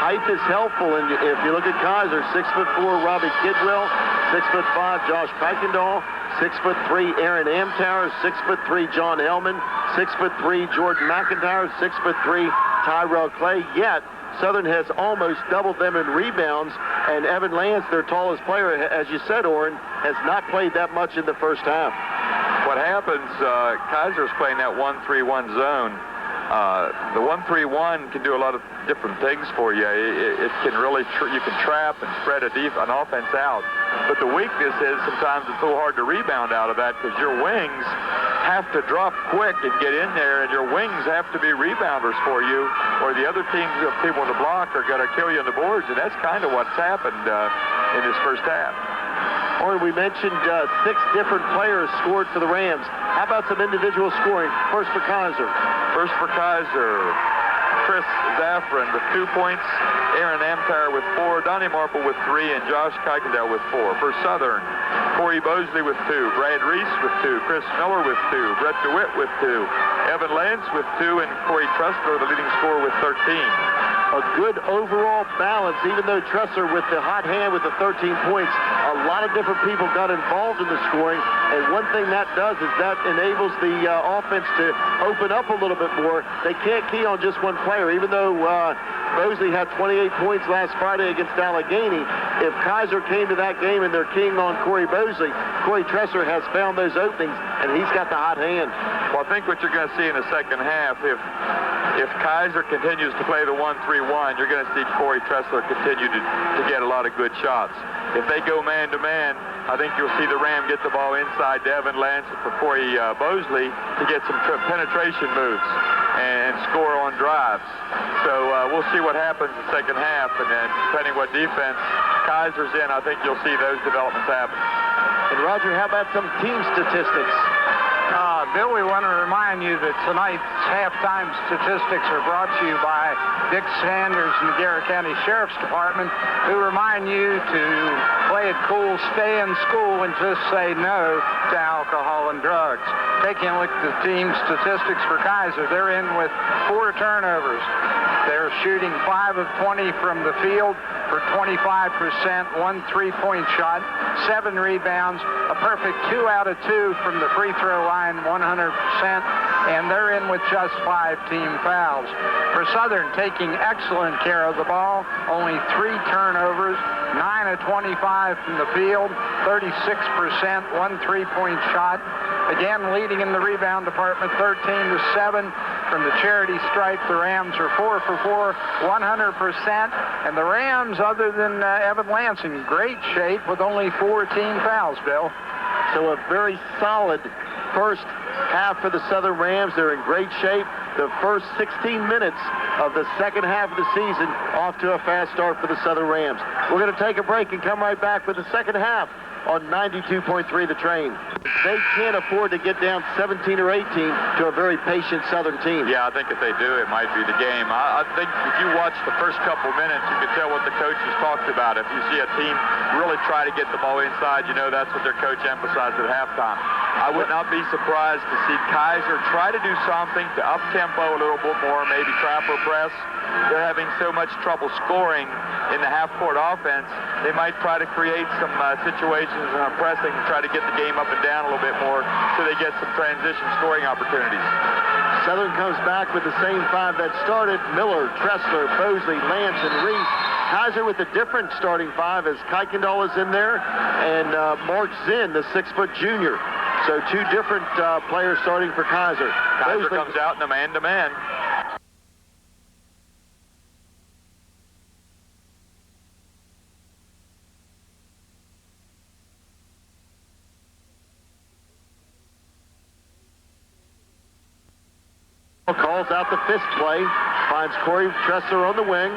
Height is helpful, and if you look at Kaiser, 6'4" Robbie Kidwell, 6'5" Josh Kuykendall, 6'3" Aaron Amtower, 6'3" John Hellman, 6'3" Jordan McIntyre, 6'3" Tyrell Clay. Yet Southern has almost doubled them in rebounds, and Evan Lance, their tallest player, as you said, Orrin, has not played that much in the first half. What happens, Kaiser's playing that 1-3-1 zone. The 1-3-1 can do a lot of different things for you. It can really, you can trap and spread an offense out. But the weakness is sometimes it's so hard to rebound out of that because your wings have to drop quick and get in there, and your wings have to be rebounders for you, or the other teams, if people in the block, are going to kill you on the boards, and that's kind of what's happened in this first half. Or we mentioned 6 different players scored for the Rams. How about some individual scoring? First for Kaiser. First for Kaiser, Chris Zaffron with 2 points, Aaron Amtower with 4, Donnie Marple with 3, and Josh Kuykendall with 4. For Southern, Corey Bosley with 2, Brad Reese with 2, Chris Miller with 2, Brett DeWitt with 2, Evan Lance with 2, and Corey Tressler, the leading scorer, with 13. A good overall balance, even though Tressler with the hot hand with the 13 points, a lot of different people got involved in the scoring, and one thing that does is that enables the offense to open up a little bit more. They can't key on just one player, even though Bosley had 28 points last Friday against Allegheny. If Kaiser came to that game and they're keying on Corey Bosley, Corey Tressler has found those openings, and he's got the hot hand. Well, I think what you're going to see in the second half, if Kaiser continues to play the 1-3-1, you're going to see Corey Tressler continue to get a lot of good shots. If they go man-to-man, I think you'll see the Ram get the ball inside to Evan Lance for Corey Bosley to get some penetration moves and score on drives. So we'll see what happens in the second half, and then depending what defense Kaiser's in, I think you'll see those developments happen. And Roger, how about some team statistics? Bill, we want to remind you that tonight's halftime statistics are brought to you by Dick Sanders and the Garrett County Sheriff's Department, who remind you to play it cool, stay in school, and just say no to alcohol and drugs. Taking a look at the team statistics for Kaiser, they're in with 4 turnovers. They're shooting 5 of 20 from the field for 25%, 1 3-point shot, 7 rebounds, a perfect 2 out of 2 from the free throw line, 100%, and they're in with just 5 team fouls. For Southern, taking excellent care of the ball, only 3 turnovers, 9 of 25 from the field, 36%, 1 3-point shot. Again, leading in the rebound department, 13-7. From the charity stripe, the Rams are 4 for 4, 100%. And the Rams, other than Evan Lance, in great shape with only 4 team fouls, Bill. So a very solid first half for the Southern Rams. They're in great shape. The first 16 minutes of the second half of the season off to a fast start for the Southern Rams. We're going to take a break and come right back with the second half on 92.3 The Train. They can't afford to get down 17 or 18 to a very patient Southern team. Yeah, I think if they do, it might be the game. I think if you watch the first couple minutes, you can tell what the coaches talked about. If you see a team really try to get the ball inside, you know that's what their coach emphasized at halftime. I would not be surprised to see Kaiser try to do something to up-tempo a little bit more, maybe trap or press. They're having so much trouble scoring in the half-court offense, they might try to create some situations and pressing and try to get the game up and down a little bit more so they get some transition scoring opportunities. Southern comes back with the same 5 that started. Miller, Tressler, Bosley, Lance, and Reese. Kaiser with a different starting 5 as Kuykendall is in there and Mark Zinn, the 6-foot junior. So 2 different players starting for Kaiser. Kaiser comes out in a man-to-man. Calls out the fist play, finds Corey Tressler on the wing,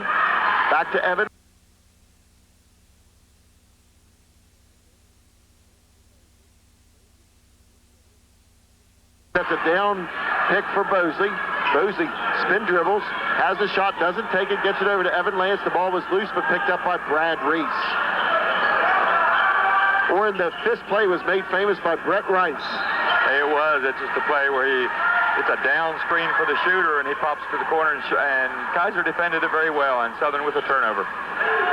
back to Evan. That's a down pick for Bosley. Bosley spin dribbles, has the shot, doesn't take it, gets it over to Evan Lance. The ball was loose but picked up by Brad Reese. Or in the fist play was made famous by Brett Rice. It was. It's just a play where it's a down screen for the shooter, and he pops to the corner, and Kaiser defended it very well, and Southern with a turnover.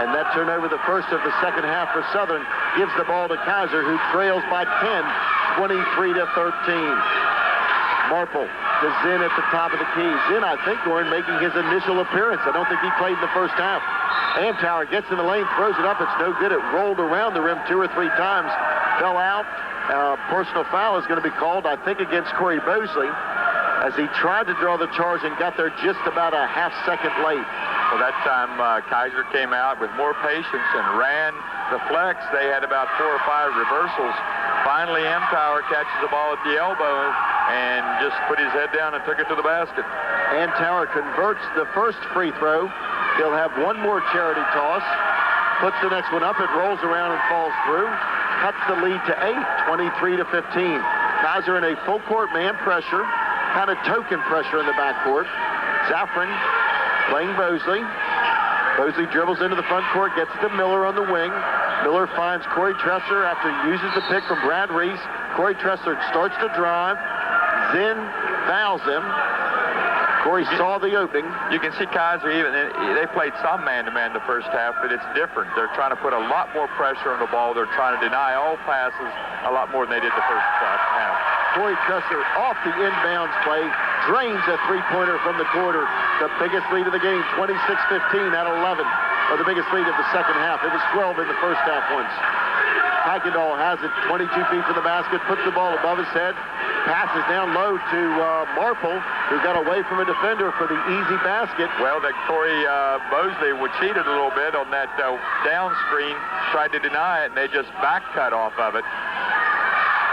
And that turnover, the first of the second half for Southern, gives the ball to Kaiser, who trails by 10, 23-13. Marple to Zinn at the top of the key. Zinn, I think, Gordon, making his initial appearance. I don't think he played in the first half. Amtower gets in the lane, throws it up. It's no good. It rolled around the rim 2 or 3 times, fell out. Personal foul is going to be called, I think, against Corey Bosley, as he tried to draw the charge and got there just about a half-second late. Well, that time Kaiser came out with more patience and ran the flex. They had about 4 or 5 reversals. Finally, Amtower catches the ball at the elbow and just put his head down and took it to the basket. Amtower converts the first free throw. He'll have one more charity toss. Puts the next one up. It rolls around and falls through. Cuts the lead to 8, 23-15. Kaiser in a full-court man pressure. Kind of token pressure in the backcourt. Zaffron playing Bosley. Bosley dribbles into the front court, gets to Miller on the wing. Miller finds Corey Tressler after he uses the pick from Brad Reese. Corey Tressler starts to drive. Zinn fouls him. Corey saw the opening. You can see Kaiser they played some man-to-man the first half, but it's different. They're trying to put a lot more pressure on the ball. They're trying to deny all passes a lot more than they did the first half. Corey Tressler off the inbounds play, drains a 3-pointer from the quarter. The biggest lead of the game, 26-15 at 11, or the biggest lead of the second half. It was 12 in the first half once. Kuykendall has it 22 feet from the basket, puts the ball above his head, passes down low to Marple, who got away from a defender for the easy basket. Well, that Corey Bosley cheated a little bit on that down screen, tried to deny it, and they just back cut off of it.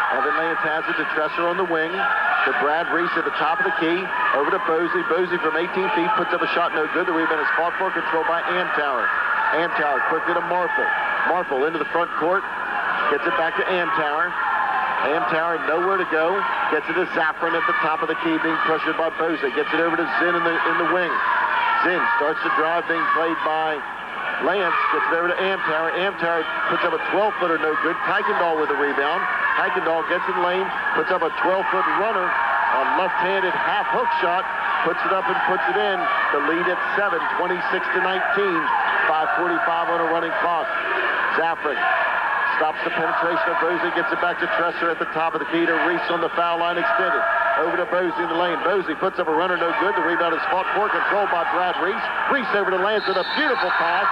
Evan Lance has it to Tressler on the wing, to Brad Reese at the top of the key, over to Bosley. Bosley from 18 feet puts up a shot, no good. The rebound is fought for, controlled by Amtower. Amtower quickly to Marple. Marple into the front court, gets it back to Amtower. Amtower nowhere to go, gets it to Zaffron at the top of the key, being pressured by Bosley. Gets it over to Zinn in the wing. Zinn starts to drive, being played by Lance, gets it over to Amtower. Amtower puts up a 12-footer, no good. Kuykendall with a rebound. Kuykendall gets in lane, puts up a 12-foot runner, a left-handed half-hook shot, puts it up and puts it in. The lead at 7, 26-19, 5:45 on a running clock. Zaffron stops the penetration of Bosley, gets it back to Tressler at the top of the key to Reese on the foul line extended. Over to Bosey in the lane. Bosey puts up a runner, no good. The rebound is fought for, controlled by Brad Reese. Reese over to Lance with a beautiful pass.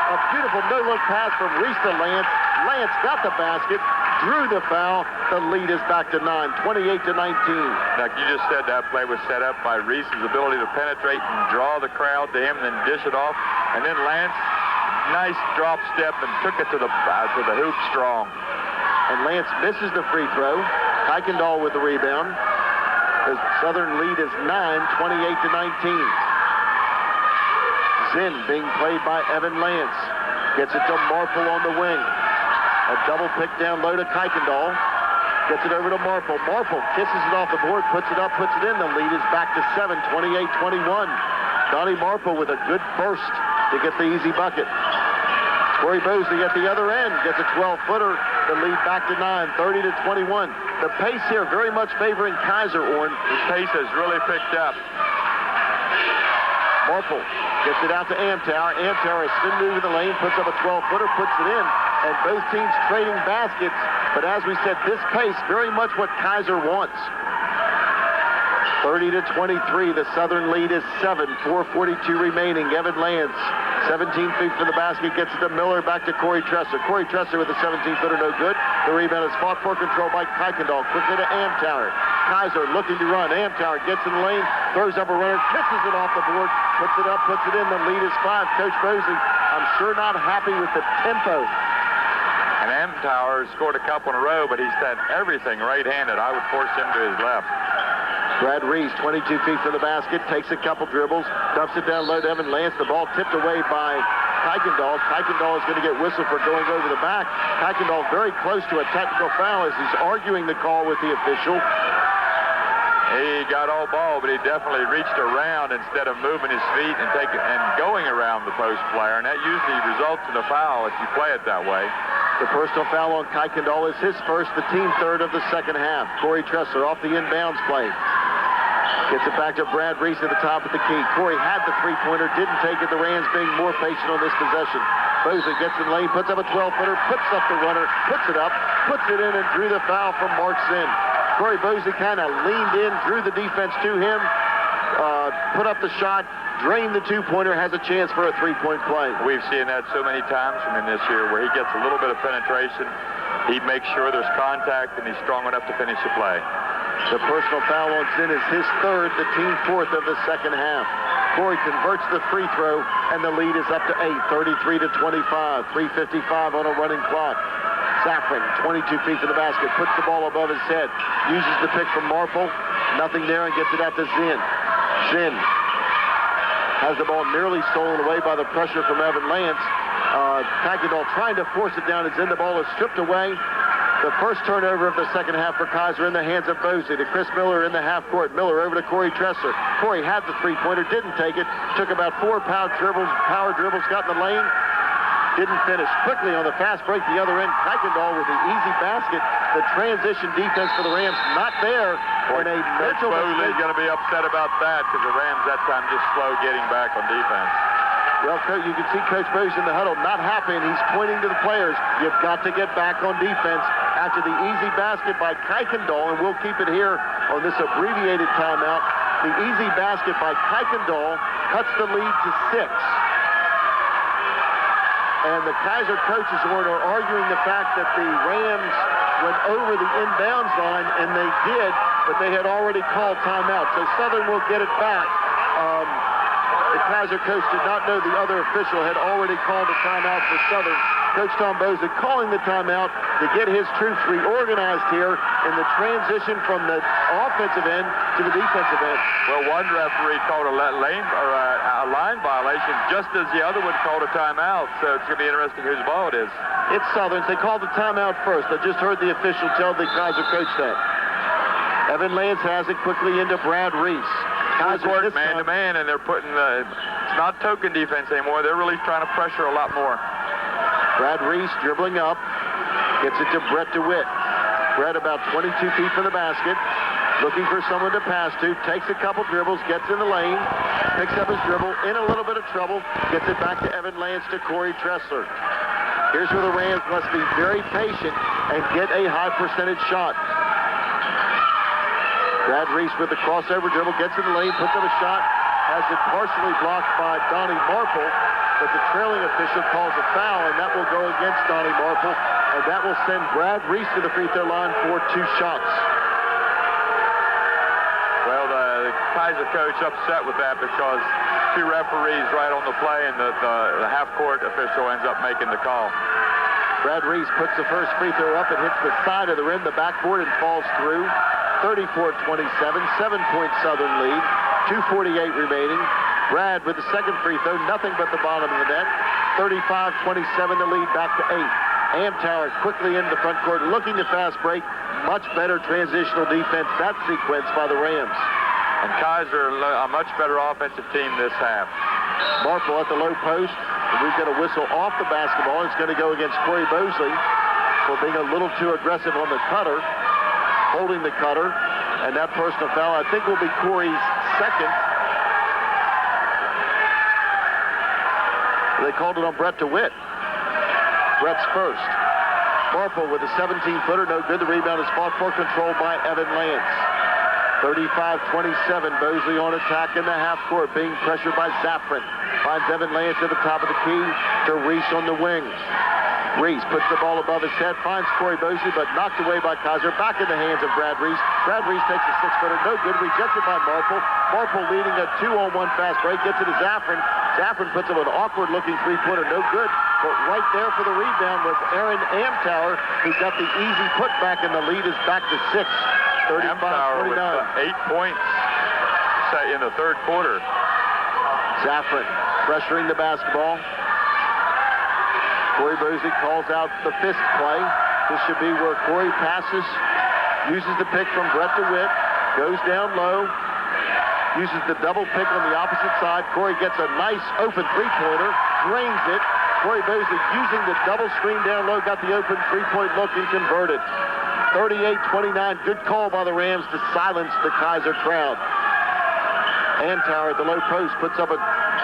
A beautiful no-look pass from Reese to Lance. Lance got the basket, drew the foul. The lead is back to 9, 28-19. Now, you just said that play was set up by Reese's ability to penetrate and draw the crowd to him and then dish it off. And then Lance, nice drop step and took it to the hoop strong. And Lance misses the free throw. Kuykendall with the rebound. The Southern lead is 9, 28-19. Zinn being played by Evan Lance. Gets it to Marple on the wing. A double pick down low to Kuykendall. Gets it over to Marple. Marple kisses it off the board, puts it up, puts it in. The lead is back to 7, 28-21. Donnie Marple with a good burst to get the easy bucket. Corey Bosey at the other end gets a 12-footer. The lead back to 9, 30-21. The pace here very much favoring Kaiser, Orrin. The pace has really picked up. Marple gets it out to Amtower. Amtower is spin move in the lane, puts up a 12-footer, puts it in. And both teams trading baskets. But as we said, this pace very much what Kaiser wants. 30-23. The Southern lead is 7. 4:42 remaining. Evan Lance, 17 feet from the basket, gets it to Miller, back to Corey Tresser. Corey Tresser with a 17-footer, no good. The rebound is fought for, control by Kuykendall. Quickly to Amtower. Kaiser looking to run. Amtower gets in the lane, throws up a runner, kisses it off the board, puts it up, puts it in. The lead is 5. Coach Bosey, I'm sure not happy with the tempo. And Amtower scored a couple in a row, but he's done everything right-handed. I would force him to his left. Brad Reese, 22 feet from the basket, takes a couple dribbles, dumps it down low to Evan Lance. The ball tipped away by Kuykendall. Kuykendall is going to get whistled for going over the back. Kuykendall very close to a technical foul as he's arguing the call with the official. He got all ball, but he definitely reached around instead of moving his feet and going around the post player, and that usually results in a foul if you play it that way. The personal foul on Kuykendall is his first, the team third of the second half. Corey Tresser off the inbounds play. Gets it back to Brad Reese at the top of the key. Corey had the three-pointer, didn't take it. The Rams being more patient on this possession. Bosey gets in the lane, puts up a 12-footer, puts up the runner, puts it up, puts it in, and drew the foul from Mark Zinn. Corey Bosey kind of leaned in, drew the defense to him, put up the shot, drained the two-pointer, has a chance for a three-point play. We've seen that so many times from him this year where he gets a little bit of penetration. He makes sure there's contact, and he's strong enough to finish the play. The personal foul on Zinn is his third, the team fourth of the second half. Corey converts the free throw, and the lead is up to 8, 33-25, 3:55 on a running clock. Safran, 22 feet from the basket, puts the ball above his head, uses the pick from Marple, nothing there, and gets it out to Zinn. Zinn has the ball nearly stolen away by the pressure from Evan Lance. Kuykendall trying to force it down, and Zinn, the ball is stripped away. The first turnover of the second half for Kaiser in the hands of Bosey. To Chris Miller in the half court. Miller over to Corey Tresser. Corey had the three-pointer, didn't take it. Took about 4 power dribbles, got in the lane. Didn't finish. Quickly on the fast break the other end. Kuykendall with the easy basket. The transition defense for the Rams not there. And a mental mistake. Going to be upset about that because the Rams that time just slow getting back on defense. Well, you can see Coach Bosey in the huddle not happy, and he's pointing to the players. You've got to get back on defense after the easy basket by Kuykendall, and we'll keep it here on this abbreviated timeout. The easy basket by Kuykendall cuts the lead to 6. And the Kaiser coaches are arguing the fact that the Rams went over the inbounds line, and they did, but they had already called timeout. So Southern will get it back. The Kaiser coach did not know the other official had already called a timeout for Southern. Coach Tom Bosey calling the timeout to get his troops reorganized here in the transition from the offensive end to the defensive end. Well, one referee called a line violation just as the other one called a timeout, so it's going to be interesting whose ball it is. It's Southern's. They called the timeout first. I just heard the official tell the Kaiser coach that. Evan Lance has it quickly into Brad Reese. Kaiser man-to-man, and they're putting it's not token defense anymore. They're really trying to pressure a lot more. Brad Reese dribbling up, gets it to Brett DeWitt. Brett about 22 feet from the basket, looking for someone to pass to, takes a couple dribbles, gets in the lane, picks up his dribble, in a little bit of trouble, gets it back to Evan Lance to Corey Tresser. Here's where the Rams must be very patient and get a high percentage shot. Brad Reese with the crossover dribble, gets in the lane, puts up a shot, has it partially blocked by Donnie Marple, but the trailing official calls a foul, and that will go against Donnie Marple, and that will send Brad Reese to the free throw line for 2 shots. Well, the Kaiser coach upset with that because 2 referees right on the play, and the half-court official ends up making the call. Brad Reese puts the first free throw up and hits the side of the rim, the backboard, and falls through. 34-27, 7-point Southern lead, 2:48 remaining. Brad with the second free throw, nothing but the bottom of the net. 35-27, the lead back to 8. Amtower quickly into the front court, looking to fast break. Much better transitional defense, that sequence by the Rams. And Kaiser, a much better offensive team this half. Marple at the low post. We've got a whistle off the basketball. It's going to go against Corey Bosley for being a little too aggressive on the cutter, holding the cutter, and that personal foul, I think, will be Corey's second. They called it on Brett DeWitt. Brett's first. Marple with a 17-footer, no good. The rebound is fought for, controlled by Evan Lance. 35-27, Bosley on attack in the half court, being pressured by Zafran. Finds Evan Lance at the top of the key to Reese on the wing. Reese puts the ball above his head, finds Corey Bosley, but knocked away by Kaiser. Back in the hands of Brad Reese. Brad Reese takes a 6-footer, no good, rejected by Marple. Marple leading a 2-on-1 fast break, gets it to Zafran. Zafran puts up an awkward-looking 3-pointer, no good. But right there for the rebound was Aaron Amtower, who got the easy putback, and the lead is back to 6. 35-29. With 8 points in the third quarter. Zafran pressuring the basketball. Corey Bosley calls out the fist play. This should be where Corey passes, uses the pick from Brett DeWitt, goes down low, uses the double pick on the opposite side. Corey gets a nice open 3-pointer, drains it. Corey Bosley using the double screen down low, got the open 3-point look and converted. 38-29, good call by the Rams to silence the Kaiser crowd. Amtower at the low post puts up a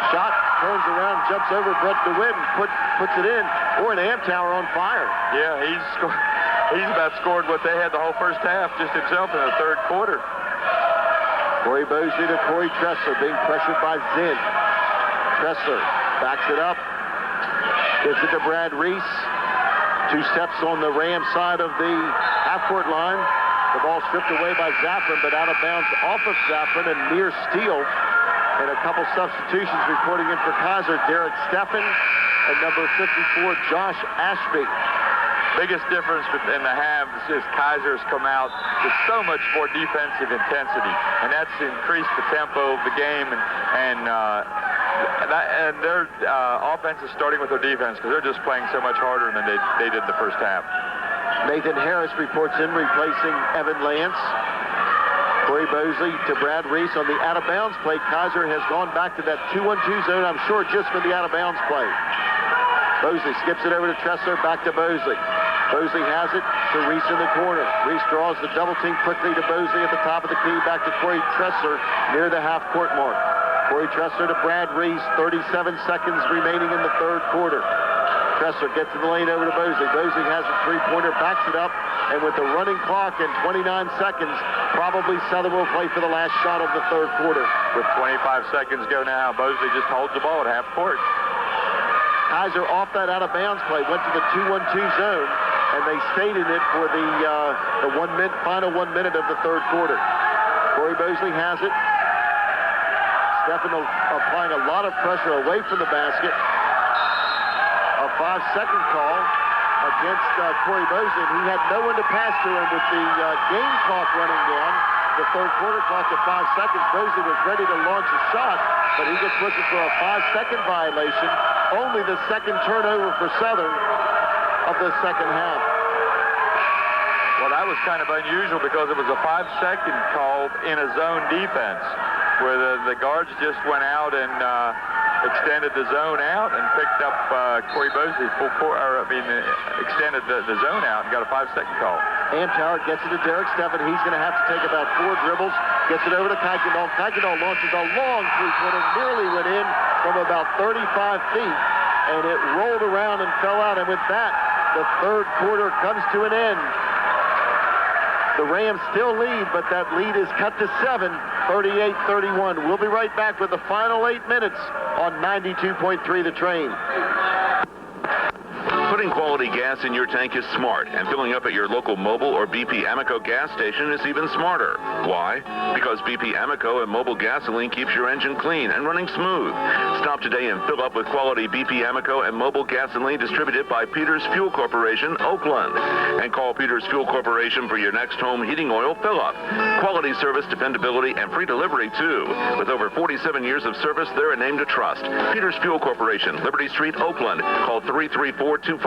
shot, turns around, jumps over Brett DeWitt and puts it in. Or an Amtower on fire. Yeah, he's about scored what they had the whole first half just himself in the third quarter. Corey Bosley to Corey Tressler, being pressured by Zinn. Tressler backs it up, gives it to Brad Reese. 2 steps on the Ram side of the half-court line. The ball stripped away by Zafran, but out of bounds off of Zafran and near steal. And a couple substitutions reporting in for Kaiser. Derek Steffen and number 54, Josh Ashby. Biggest difference in the halves is Kaiser's come out with so much more defensive intensity, and that's increased the tempo of the game, and their offense is starting with their defense because they're just playing so much harder than they did the first half. Nathan Harris reports in, replacing Evan Lance. Corey Bosley to Brad Reese on the out-of-bounds play. Kaiser has gone back to that 2-1-2 zone, I'm sure, just for the out-of-bounds play. Bosley skips it over to Tressler, back to Bosley. Bosley has it to Reese in the corner. Reese draws the double team quickly to Bosley at the top of the key, back to Corey Tressler near the half-court mark. Corey Tressler to Brad Reese, 37 seconds remaining in the third quarter. Tressler gets in the lane over to Bosley. Bosley has a 3-pointer, backs it up, and with the running clock and 29 seconds, probably Southern will play for the last shot of the third quarter. With 25 seconds go now, Bosley just holds the ball at half court. Kaiser off that out-of-bounds play, went to the 2-1-2 zone, and they stayed in it for the final 1 minute of the third quarter. Corey Bosley has it. Steffen applying a lot of pressure away from the basket. A 5-second call against Corey Bosley. He had no one to pass to him with the game clock running down. The third quarter clock at 5 seconds. Bosley was ready to launch a shot, but he gets whistled for a 5-second violation. Only the second turnover for Southern of the second half. Well, that was kind of unusual because it was a 5-second call in a zone defense where the guards just went out and extended the zone out and picked up Corey Bosley extended the zone out and got a 5-second call. Amtower gets it to Derek Steffen. He's going to have to take about 4 dribbles. Gets it over to Kuykendall. Kuykendall launches a long 3-pointer, nearly went in from about 35 feet, and it rolled around and fell out. And with that, the third quarter comes to an end. The Rams still lead, but that lead is cut to 7, 38-31. We'll be right back with the final 8 minutes on 92.3 The Train. Putting quality gas in your tank is smart, and filling up at your local Mobil or BP Amoco gas station is even smarter. Why? Because BP Amoco and Mobil gasoline keeps your engine clean and running smooth. Stop today and fill up with quality BP Amoco and Mobil gasoline distributed by Peters Fuel Corporation, Oakland. And call Peters Fuel Corporation for your next home heating oil fill-up. Quality service, dependability, and free delivery, too. With over 47 years of service, they're a name to trust. Peters Fuel Corporation, Liberty Street, Oakland. Call 334-2509.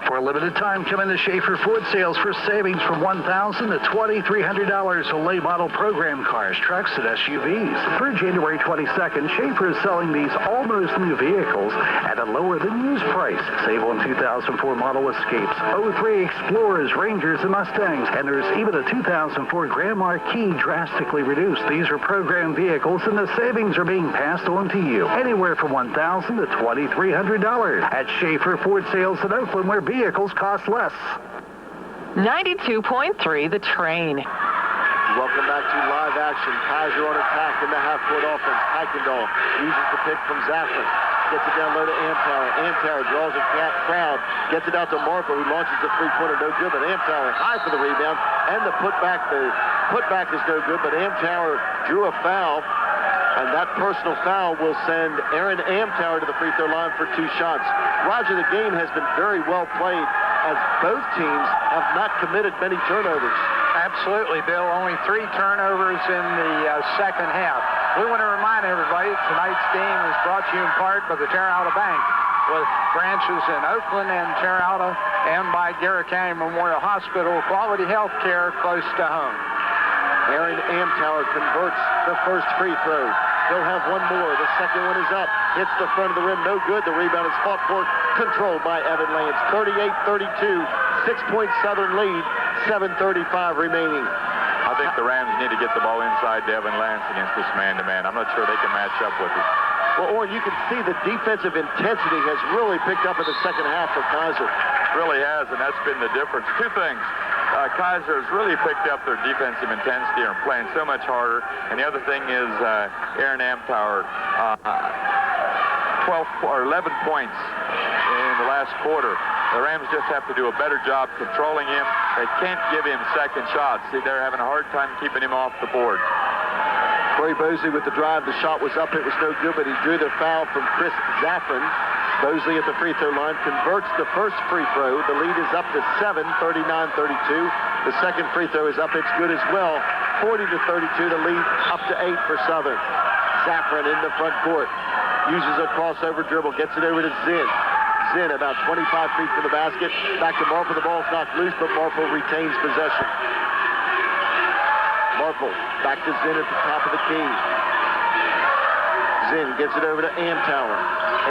For a limited time, come into Schaefer Ford Sales for savings from $1,000 to $2,300 on late model program cars, trucks, and SUVs. Through January 22nd, Schaefer is selling these almost new vehicles at a lower than used price. Save on 2004 model Escapes, 03 Explorers, Rangers, and Mustangs, and there's even a 2004 Grand Marquis drastically reduced. These are program vehicles, and the savings are being passed on to you. Anywhere from $1,000 to $2,300 at Schaefer Ford Sales in Oakland, where vehicles cost less. 92.3 The Train. Welcome back to live action. Kaiser on attack in the half-court offense. Kuykendall uses the pick from Zaffron. Gets it down low to Amtower. Amtower draws a crowd. Gets it out to Marple, who launches a three-pointer. No good, but Amtower high for the rebound. And the putback is no good, but Amtower drew a foul. And that personal foul will send Aaron Amtower to the free throw line for 2 shots. Roger, the game has been very well played as both teams have not committed many turnovers. Absolutely, Bill. Only 3 turnovers in the second half. We want to remind everybody tonight's game is brought to you in part by the Terra Alta Bank, with branches in Oakland and Terra Alta, and by Garrett County Memorial Hospital, quality health care close to home. Aaron Amtower converts the first free throw. He'll have one more. The second one is up. Hits the front of the rim. No good. The rebound is fought for. Controlled by Evan Lance. 38-32. 6-point Southern lead. 7:35 remaining. I think the Rams need to get the ball inside to Evan Lance against this man-to-man. I'm not sure they can match up with it. Well, Orrin, you can see the defensive intensity has really picked up in the second half for Kaiser. Really has, and that's been the difference. 2 things. Kaiser has really picked up their defensive intensity and playing so much harder. And the other thing is Aaron Amtower, 11 points in the last quarter. The Rams just have to do a better job controlling him. They can't give him second shots. See, they're having a hard time keeping him off the board. Corey Bosley with the drive. The shot was up. It was no good, but he drew the foul from Chris Zaffron. Bosley at the free throw line converts the first free throw. The lead is up to 7, 39-32. The second free throw is up. It's good as well. 40-32. The lead up to 8 for Southern. Zaffron in the front court. Uses a crossover dribble. Gets it over to Zinn. Zinn about 25 feet from the basket. Back to Marple. The ball's knocked loose, but Marple retains possession. Marple back to Zinn at the top of the key. Zinn gets it over to Amtower.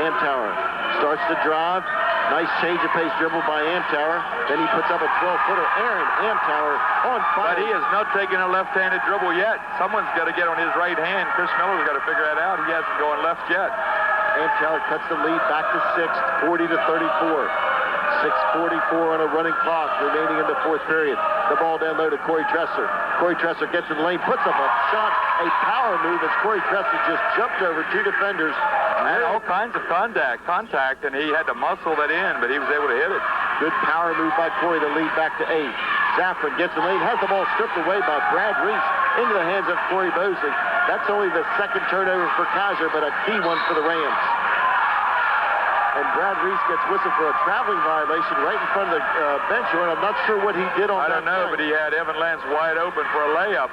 Amtower starts to drive. Nice change of pace dribble by Amtower. Then he puts up a 12-footer. Aaron Amtower on fire. But he is not taking a left-handed dribble yet. Someone's got to get on his right hand. Chris Miller's got to figure that out. He hasn't gone left yet. Amtower cuts the lead back to 6, 40-34. 6:44 on a running clock remaining in the fourth period. The ball down low to Corey Tressler. Corey Tressler gets in the lane, puts up a shot, a power move as Corey Tressler just jumped over 2 defenders. And all kinds of contact, and he had to muscle that in, but he was able to hit it. Good power move by Corey to lead back to 8. Zaffron gets in the lane, has the ball stripped away by Brad Reese into the hands of Corey Bosley. That's only the second turnover for Kaiser, but a key one for the Rams. And Brad Reese gets whistled for a traveling violation right in front of the bench. And I'm not sure what he did on that. I don't know, but he had Evan Lance wide open for a layup.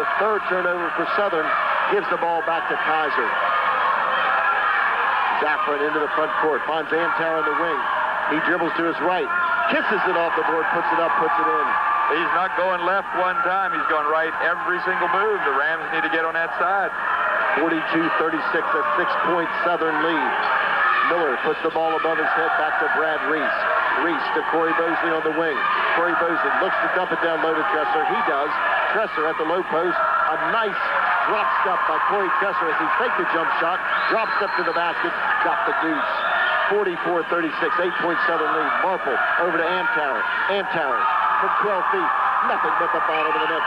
The third turnover for Southern gives the ball back to Kaiser. Zaffron into the front court, finds Amtower on the wing. He dribbles to his right, kisses it off the board, puts it up, puts it in. He's not going left one time. He's going right every single move. The Rams need to get on that side. 42-36, a 6-point Southern lead. Miller puts the ball above his head back to Brad Reese. Reese to Corey Bosley on the wing. Corey Bosley looks to dump it down low to Tressler. He does. Tressler at the low post. A nice drop step by Corey Tressler as he faked the jump shot. Drop step to the basket. Got the deuce. 44-36, 8-point Southern lead. Marple over to Amtower. Amtower from 12 feet. Nothing but the bottom of the net.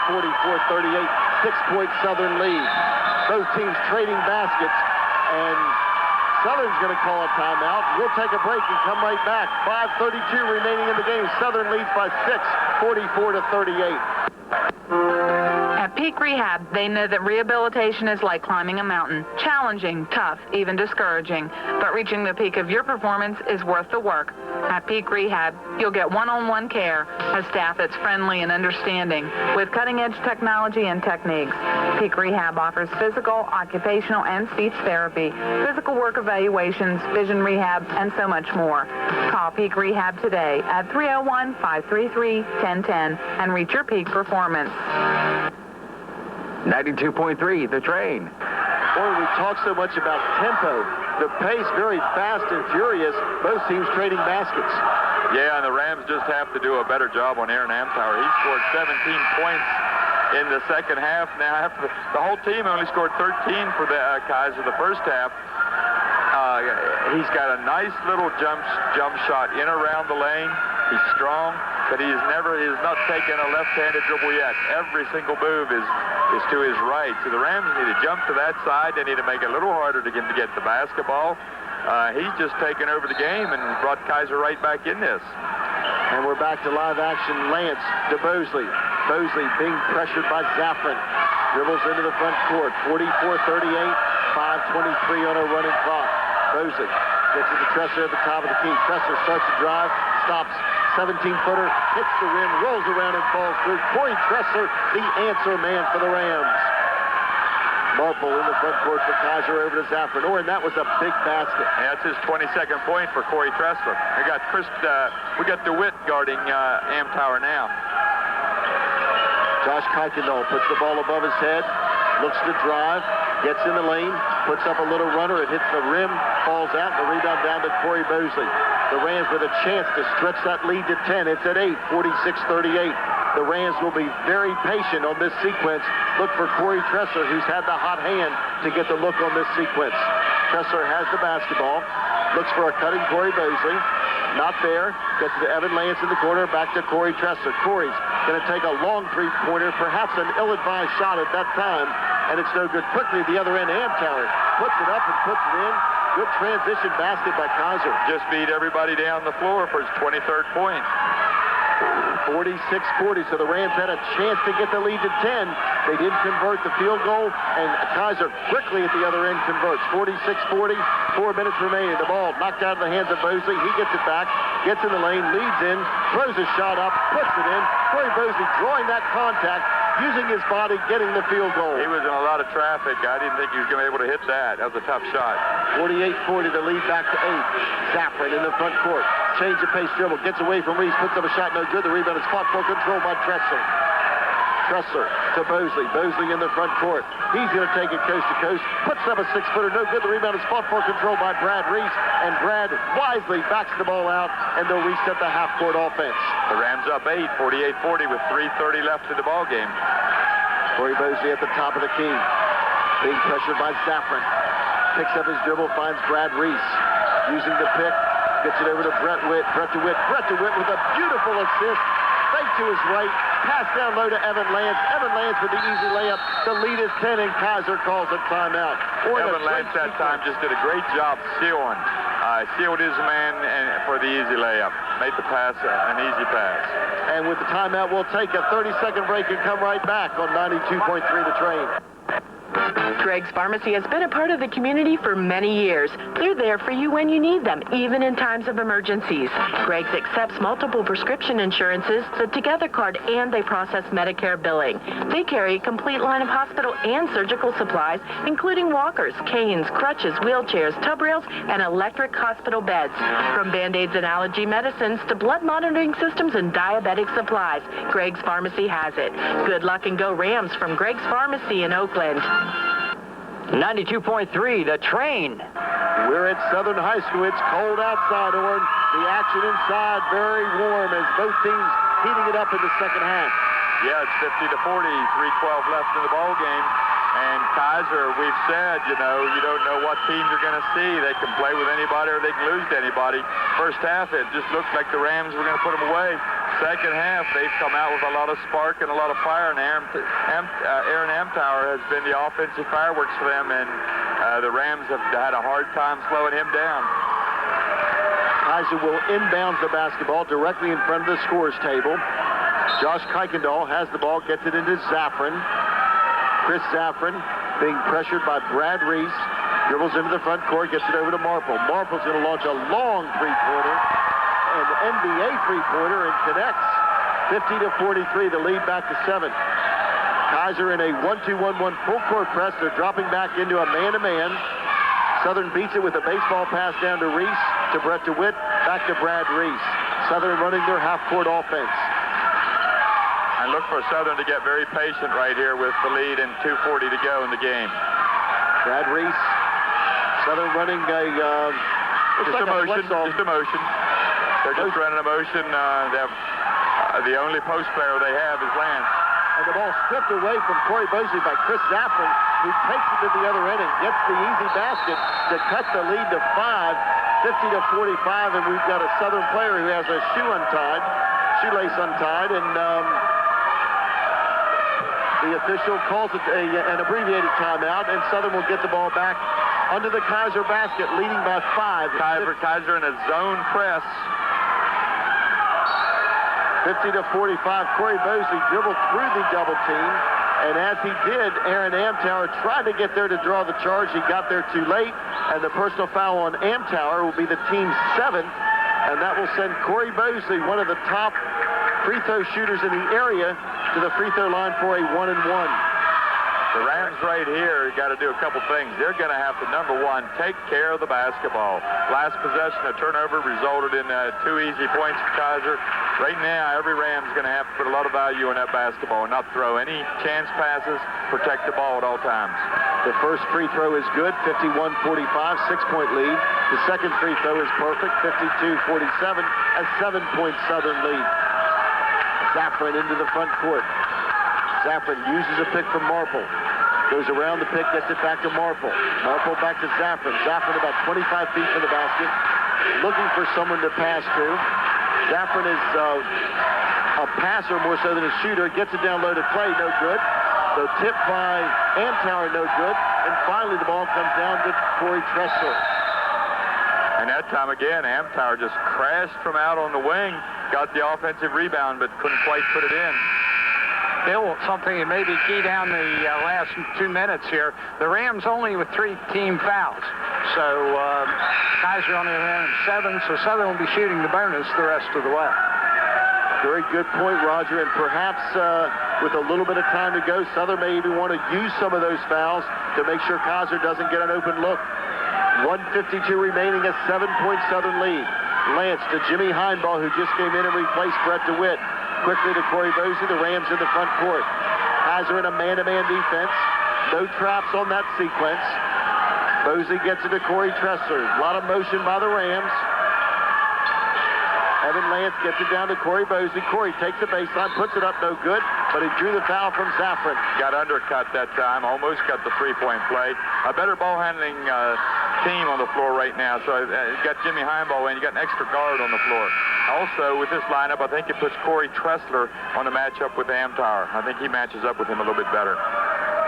44-38. 6-point Southern lead. Both teams trading baskets, and Southern's going to call a timeout. We'll take a break and come right back. 5:32 remaining in the game. Southern leads by 6, 44-38. At Peak Rehab, they know that rehabilitation is like climbing a mountain. Challenging, tough, even discouraging. But reaching the peak of your performance is worth the work. At Peak Rehab, you'll get one-on-one care, a staff that's friendly and understanding, with cutting-edge technology and techniques. Peak Rehab offers physical, occupational, and speech therapy, physical work evaluations, vision rehab, and so much more. Call Peak Rehab today at 301-533-1010 and reach your peak performance. 92.3, The Train. Boy, we talk so much about tempo. The pace very fast and furious. Both teams trading baskets. Yeah, and the Rams just have to do a better job on Aaron Amtower. He scored 17 points in the second half. Now, the whole team only scored 13 for the Kaiser the first half. He's got a nice little jump shot in around the lane. He's strong, but he has not taken a left-handed dribble yet. Every single move is to his right. So the Rams need to jump to that side. They need to make it a little harder to get the basketball. He's just taken over the game and brought Kaiser right back in this. And we're back to live action. Lance to Bosley. Bosley being pressured by Zaffron. Dribbles into the front court. 44-38. 5:23 on a running clock. Bosley gets to the Tresser at the top of the key. Tresser starts to drive. Stops. 17-footer. Hits the rim. Rolls around and falls through. Corey Tresser, the answer man for the Rams. Marple in the front court for Kaiser over to Zaffron. And that was a big basket. Yeah, that's his 22nd point for Corey Tressler. We got DeWitt guarding Amtower now. Josh Kuykendall puts the ball above his head, looks to drive, gets in the lane, puts up a little runner. It hits the rim, falls out. The rebound down to Corey Bosley. The Rams with a chance to stretch that lead to 10. It's at 8, 46-38. The Rams will be very patient on this sequence. Look for Corey Tresser, who's had the hot hand to get the look on this sequence. Tresser has the basketball. Looks for a cutting Corey Bosley. Not there. Gets to Evan Lance in the corner. Back to Corey Tresser. Corey's going to take a long three-pointer. Perhaps an ill-advised shot at that time. And it's no good. Quickly, the other end, Amtower puts it up and puts it in. Good transition basket by Kaiser. Just beat everybody down the floor for his 23rd point. 46-40, so the Rams had a chance to get the lead to 10. They didn't convert the field goal, and Kaiser quickly at the other end converts. 46-40, 4 minutes remaining. The ball knocked out of the hands of Bosley. He gets it back, gets in the lane, leads in, throws a shot up, puts it in. Corey Bosley drawing that contact, using his body, getting the field goal. He was in a lot of traffic. I didn't think he was going to be able to hit that. That was a tough shot. 48-40, the lead back to 8. Zaffron in the front court. Change of pace dribble. Gets away from Reese. Puts up a shot. No good. The rebound is fought for control by Tresser. Tresser to Bosley. Bosley in the front court. He's going to take it coast to coast. Puts up a 6-footer. No good. The rebound is fought for control by Brad Reese. And Brad wisely backs the ball out. And they'll reset the half-court offense. The Rams up 8, 48-40 with 3:30 left in the ball game. Corey Bosley at the top of the key. Being pressured by Zaffron. Picks up his dribble. Finds Brad Reese. Using the pick. Gets it over to Brett DeWitt. Brett DeWitt with a beautiful assist. Fake to his right. Pass down low to Evan Lance. Evan Lance with the easy layup. The lead is 10, and Kaiser calls a timeout. Evan Lance that time just did a great job sealing. Sealed his man for the easy layup. Made the pass an easy pass. And with the timeout, we'll take a 30-second break and come right back on 92.3 The Train. Greg's Pharmacy has been a part of the community for many years. They're there for you when you need them, even in times of emergencies. Greg's accepts multiple prescription insurances, the Together card, and they process Medicare billing. They carry a complete line of hospital and surgical supplies, including walkers, canes, crutches, wheelchairs, tub rails, and electric hospital beds. From Band-Aids and allergy medicines to blood monitoring systems and diabetic supplies, Greg's Pharmacy has it. Good luck and go Rams from Greg's Pharmacy in Oakland. 92.3, The Train. We're at Southern High School. It's cold outside, Orrin. The action inside very warm as both teams heating it up in the second half. Yeah, it's 50-40, 3:12 left in the ball game. And Kaiser, we've said, you don't know what team you're going to see. They can play with anybody or they can lose to anybody. First half, it just looked like the Rams were going to put them away. second half, they've come out with a lot of spark and a lot of fire, and Aaron Amtower has been the offensive fireworks for them, and the Rams have had a hard time slowing him down. Kaiser will inbound the basketball directly in front of the scorers table. Josh Kuykendall has the ball, gets it into Zaffron. Chris Zaffron being pressured by Brad Reese. Dribbles into the front court, gets it over to Marple. Marple's going to launch a long three-pointer, an NBA three-pointer, and connects. 50-43, the lead back to 7. Kaiser in a 1-2-1-1 full court press. They're dropping back into a man-to-man. Southern beats it with a baseball pass down to Reese, to Brett DeWitt, back to Brad Reese. Southern running their half-court offense. I look for Southern to get very patient right here with the lead and 2:40 to go in the game. Brad Reese, Southern running a just a motion. They're just running a motion. They have, the only post player they have is Lance. And the ball stripped away from Corey Bosley by Chris Zaffron, who takes it to the other end and gets the easy basket to cut the lead to 5, 50-45, and we've got a Southern player who has a shoelace untied, and the official calls it an abbreviated timeout, and Southern will get the ball back under the Kaiser basket, leading by 5. Kaiser in a zone press. 50-45, Corey Bosley dribbled through the double team, and as he did, Aaron Amtower tried to get there to draw the charge. He got there too late, and the personal foul on Amtower will be the team's 7th, and that will send Corey Bosley, one of the top free throw shooters in the area, to the free throw line for a 1-and-1. The Rams right here got to do a couple things. They're going to have to, number one, take care of the basketball. Last possession, a turnover resulted in 2 easy points for Kaiser. Right now, every Ram's going to have to put a lot of value on that basketball and not throw any chance passes, protect the ball at all times. The first free throw is good, 51-45, 6-point lead. The second free throw is perfect, 52-47, a 7-point Southern lead. Zaffron into the front court. Zaffron uses a pick from Marple. Goes around the pick, gets it back to Marple. Marple back to Zaffron. Zaffron about 25 feet from the basket, looking for someone to pass to. Zaffron is a passer more so than a shooter. Gets it down low to Clay, no good. So tipped by Amtower, no good. And finally the ball comes down to Corey Tressler. And that time again, Amtower just crashed from out on the wing, got the offensive rebound, but couldn't quite put it in. Bill, something that maybe key down the last 2 minutes here. The Rams only with 3 team fouls. So Kaiser only ran 7, so Southern will be shooting the bonus the rest of the way. Very good point, Roger, and perhaps with a little bit of time to go, Southern may even want to use some of those fouls to make sure Kaiser doesn't get an open look. 1:52 remaining, a 7-point Southern lead. Lance to Jimmy Heinbaugh, who just came in and replaced Brett DeWitt. Quickly to Corey Bosley, the Rams in the front court. Kaiser in a man-to-man defense. No traps on that sequence. Bosley gets it to Corey Tressler. A lot of motion by the Rams. Evan Lance gets it down to Corey Bosley. Corey takes the baseline, puts it up, no good, but he drew the foul from Zaffron. Got undercut that time, almost got the three-point play. A better ball-handling team on the floor right now, so you got Jimmy Heinbaugh in, you got an extra guard on the floor. Also, with this lineup, I think it puts Corey Tressler on the matchup with Amtower. I think he matches up with him a little bit better.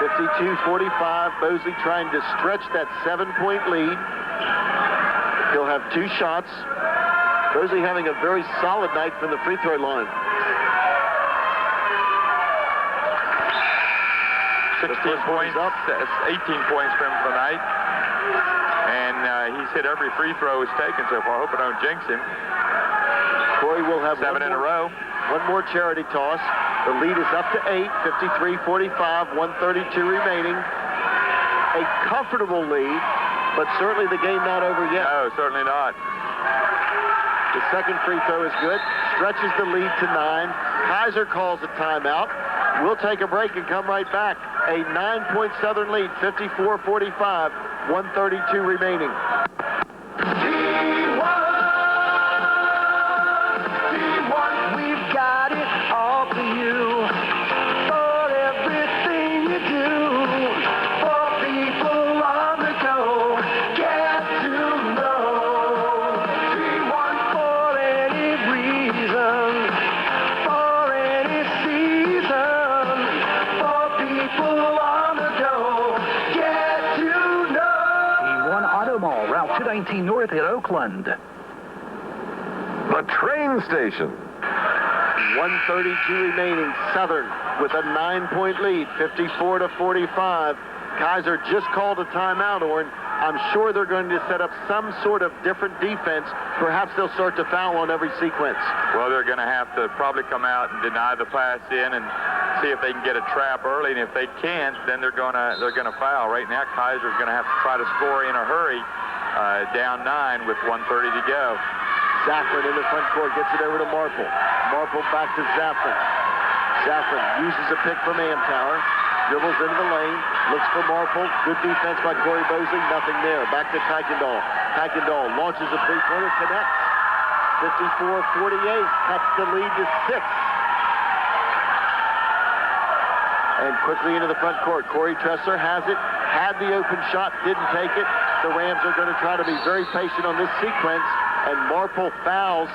52-45, Bosley trying to stretch that 7-point lead. He'll have 2 shots. Bosley having a very solid night from the free throw line. 16 points, 18 points for him tonight. And he's hit every free throw he's taken so far. I hope I don't jinx him. Corey will have 7 in a row. One more charity toss. The lead is up to 8, 53-45, 132 remaining. A comfortable lead, but certainly the game not over yet. No, certainly not. The second free throw is good. Stretches the lead to 9. Kaiser calls a timeout. We'll take a break and come right back. A 9-point Southern lead, 54-45, 132 remaining. We've got it all for you. For everything you do. For people on the go. Get to know. D1 for any reason. Oakland. The train station. 1:32 remaining. Southern with a 9-point lead, 54-45. Kaiser just called a timeout, Orrin. I'm sure they're going to set up some sort of different defense. Perhaps they'll start to foul on every sequence. Well, they're going to have to probably come out and deny the pass in and see if they can get a trap early. And if they can't, then they're going to foul. Right now, Kaiser's going to have to try to score in a hurry, down 9 with 1:30 to go. Zafrin in the front court gets it over to Marple. Marple back to Zafrin. Zafrin uses a pick from Amtower. Dribbles into the lane, looks for Marple. Good defense by Corey Bosley, nothing there. Back to Kuykendall. Kuykendall launches a three-pointer, connects. 54-48, cuts the lead to 6. And quickly into the front court. Corey Tressler has it, had the open shot, didn't take it. The Rams are going to try to be very patient on this sequence, and Marple fouls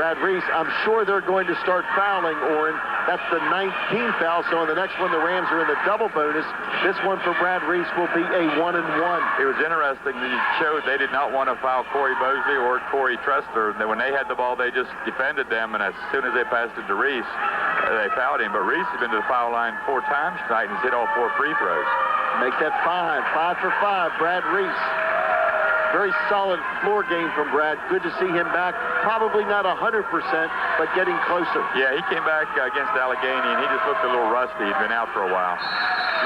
Brad Reese. I'm sure they're going to start fouling, Orrin. That's the 19th foul, so on the next one, the Rams are in the double bonus. This one for Brad Reese will be a 1-and-1. It was interesting that it showed they did not want to foul Corey Bosley or Corey Tressler. When they had the ball, they just defended them, and as soon as they passed it to Reese, they fouled him. But Reese has been to the foul line 4 times tonight and has hit all 4 free throws. Make that 5. 5 for 5, Brad Reese. Very solid floor game from Brad. Good to see him back. Probably not 100%, but getting closer. Yeah, he came back against Allegheny, and he just looked a little rusty. He'd been out for a while.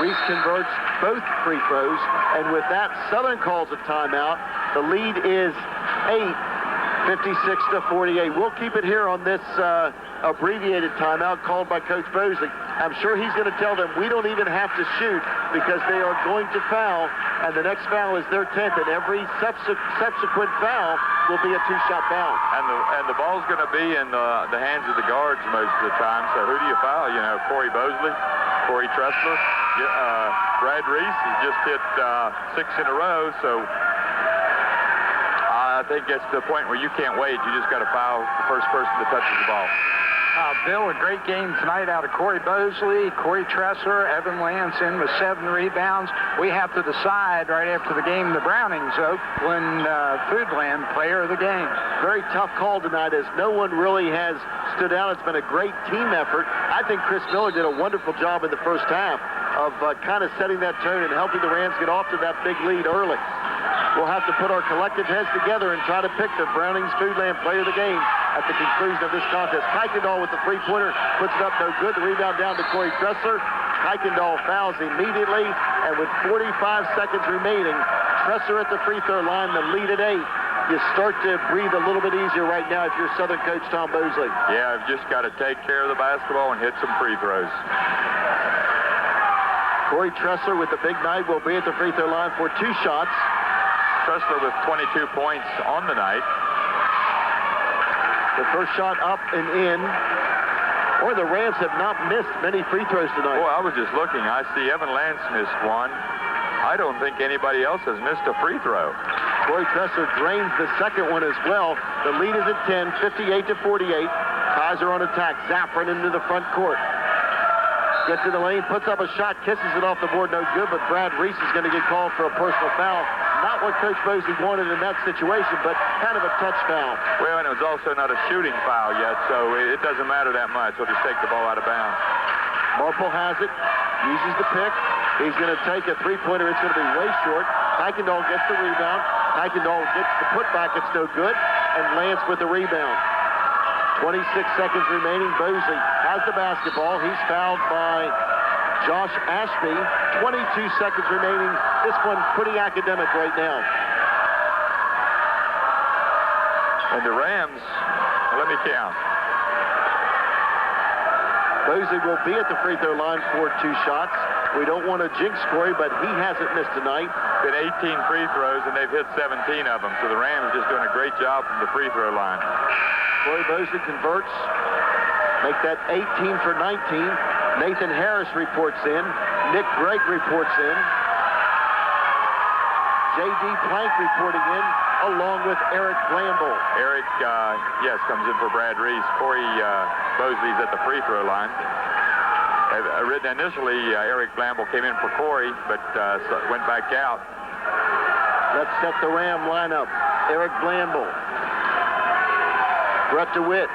Reese converts both free throws, and with that, Southern calls a timeout. The lead is 8, 56-48. We'll keep it here on this abbreviated timeout called by Coach Bosley. I'm sure he's going to tell them we don't even have to shoot because they are going to foul, and the next foul is their 10th, and every subsequent foul will be a 2-shot foul. And the ball's going to be in the hands of the guards most of the time, so who do you foul? You know, Corey Bosley, Corey Tressler, Brad Reese. He just hit 6 in a row, so I think it's the point where you can't wait. You just got to foul the first person that touches the ball. Bill, a great game tonight out of Corey Bosley, Corey Tressler, Evan Lanson with 7 rebounds. We have to decide right after the game the Brownings Oakland Foodland player of the game. Very tough call tonight as no one really has stood out. It's been a great team effort. I think Chris Miller did a wonderful job in the first half of kind of setting that tone and helping the Rams get off to that big lead early. We'll have to put our collective heads together and try to pick the Brownings Foodland player of the game at the conclusion of this contest. Kuykendall with the three-pointer puts it up no good. The rebound down to Corey Tressler. Kuykendall fouls immediately, and with 45 seconds remaining, Tressler at the free throw line, the lead at 8. You start to breathe a little bit easier right now if you're Southern coach Tom Bosley. Yeah, I've just got to take care of the basketball and hit some free throws. Corey Tressler with the big night will be at the free throw line for 2 shots. Tressler with 22 points on the night. The first shot up and in. Or the Rams have not missed many free throws tonight. Boy, I was just looking. I see Evan Lance missed one. I don't think anybody else has missed a free throw. Corey Tressler drains the second one as well. The lead is at 10, 58-48. Kaiser on attack. Zafrin into the front court. Gets to the lane, puts up a shot, kisses it off the board, no good, but Brad Reese is going to get called for a personal foul. Not what Coach Bosley wanted in that situation, but kind of a touch foul. Well, and it was also not a shooting foul yet, so it doesn't matter that much. He'll just take the ball out of bounds. Marple has it, uses the pick. He's going to take a three-pointer. It's going to be way short. Kuykendall gets the rebound. Kuykendall gets the putback. It's no good. And Lance with the rebound. 26 seconds remaining. Bosley has the basketball. He's fouled by Josh Ashby. 22 seconds remaining. This one pretty academic right now. And the Rams, let me count. Bosley will be at the free throw line for 2 shots. We don't want to jinx Corey, but he hasn't missed tonight. Been 18 free throws, and they've hit 17 of them. So the Rams are just doing a great job from the free throw line. Corey Bosley converts. Make that 18 for 19. Nathan Harris reports in. Nick Gregg reports in. J.D. Plank reporting in, along with Eric Blamble. Eric, yes, comes in for Brad Reese. Corey Bosley's at the free throw line. Initially, Eric Blamble came in for Corey, but went back out. Let's set the Ram lineup. Eric Blamble. Brett DeWitt.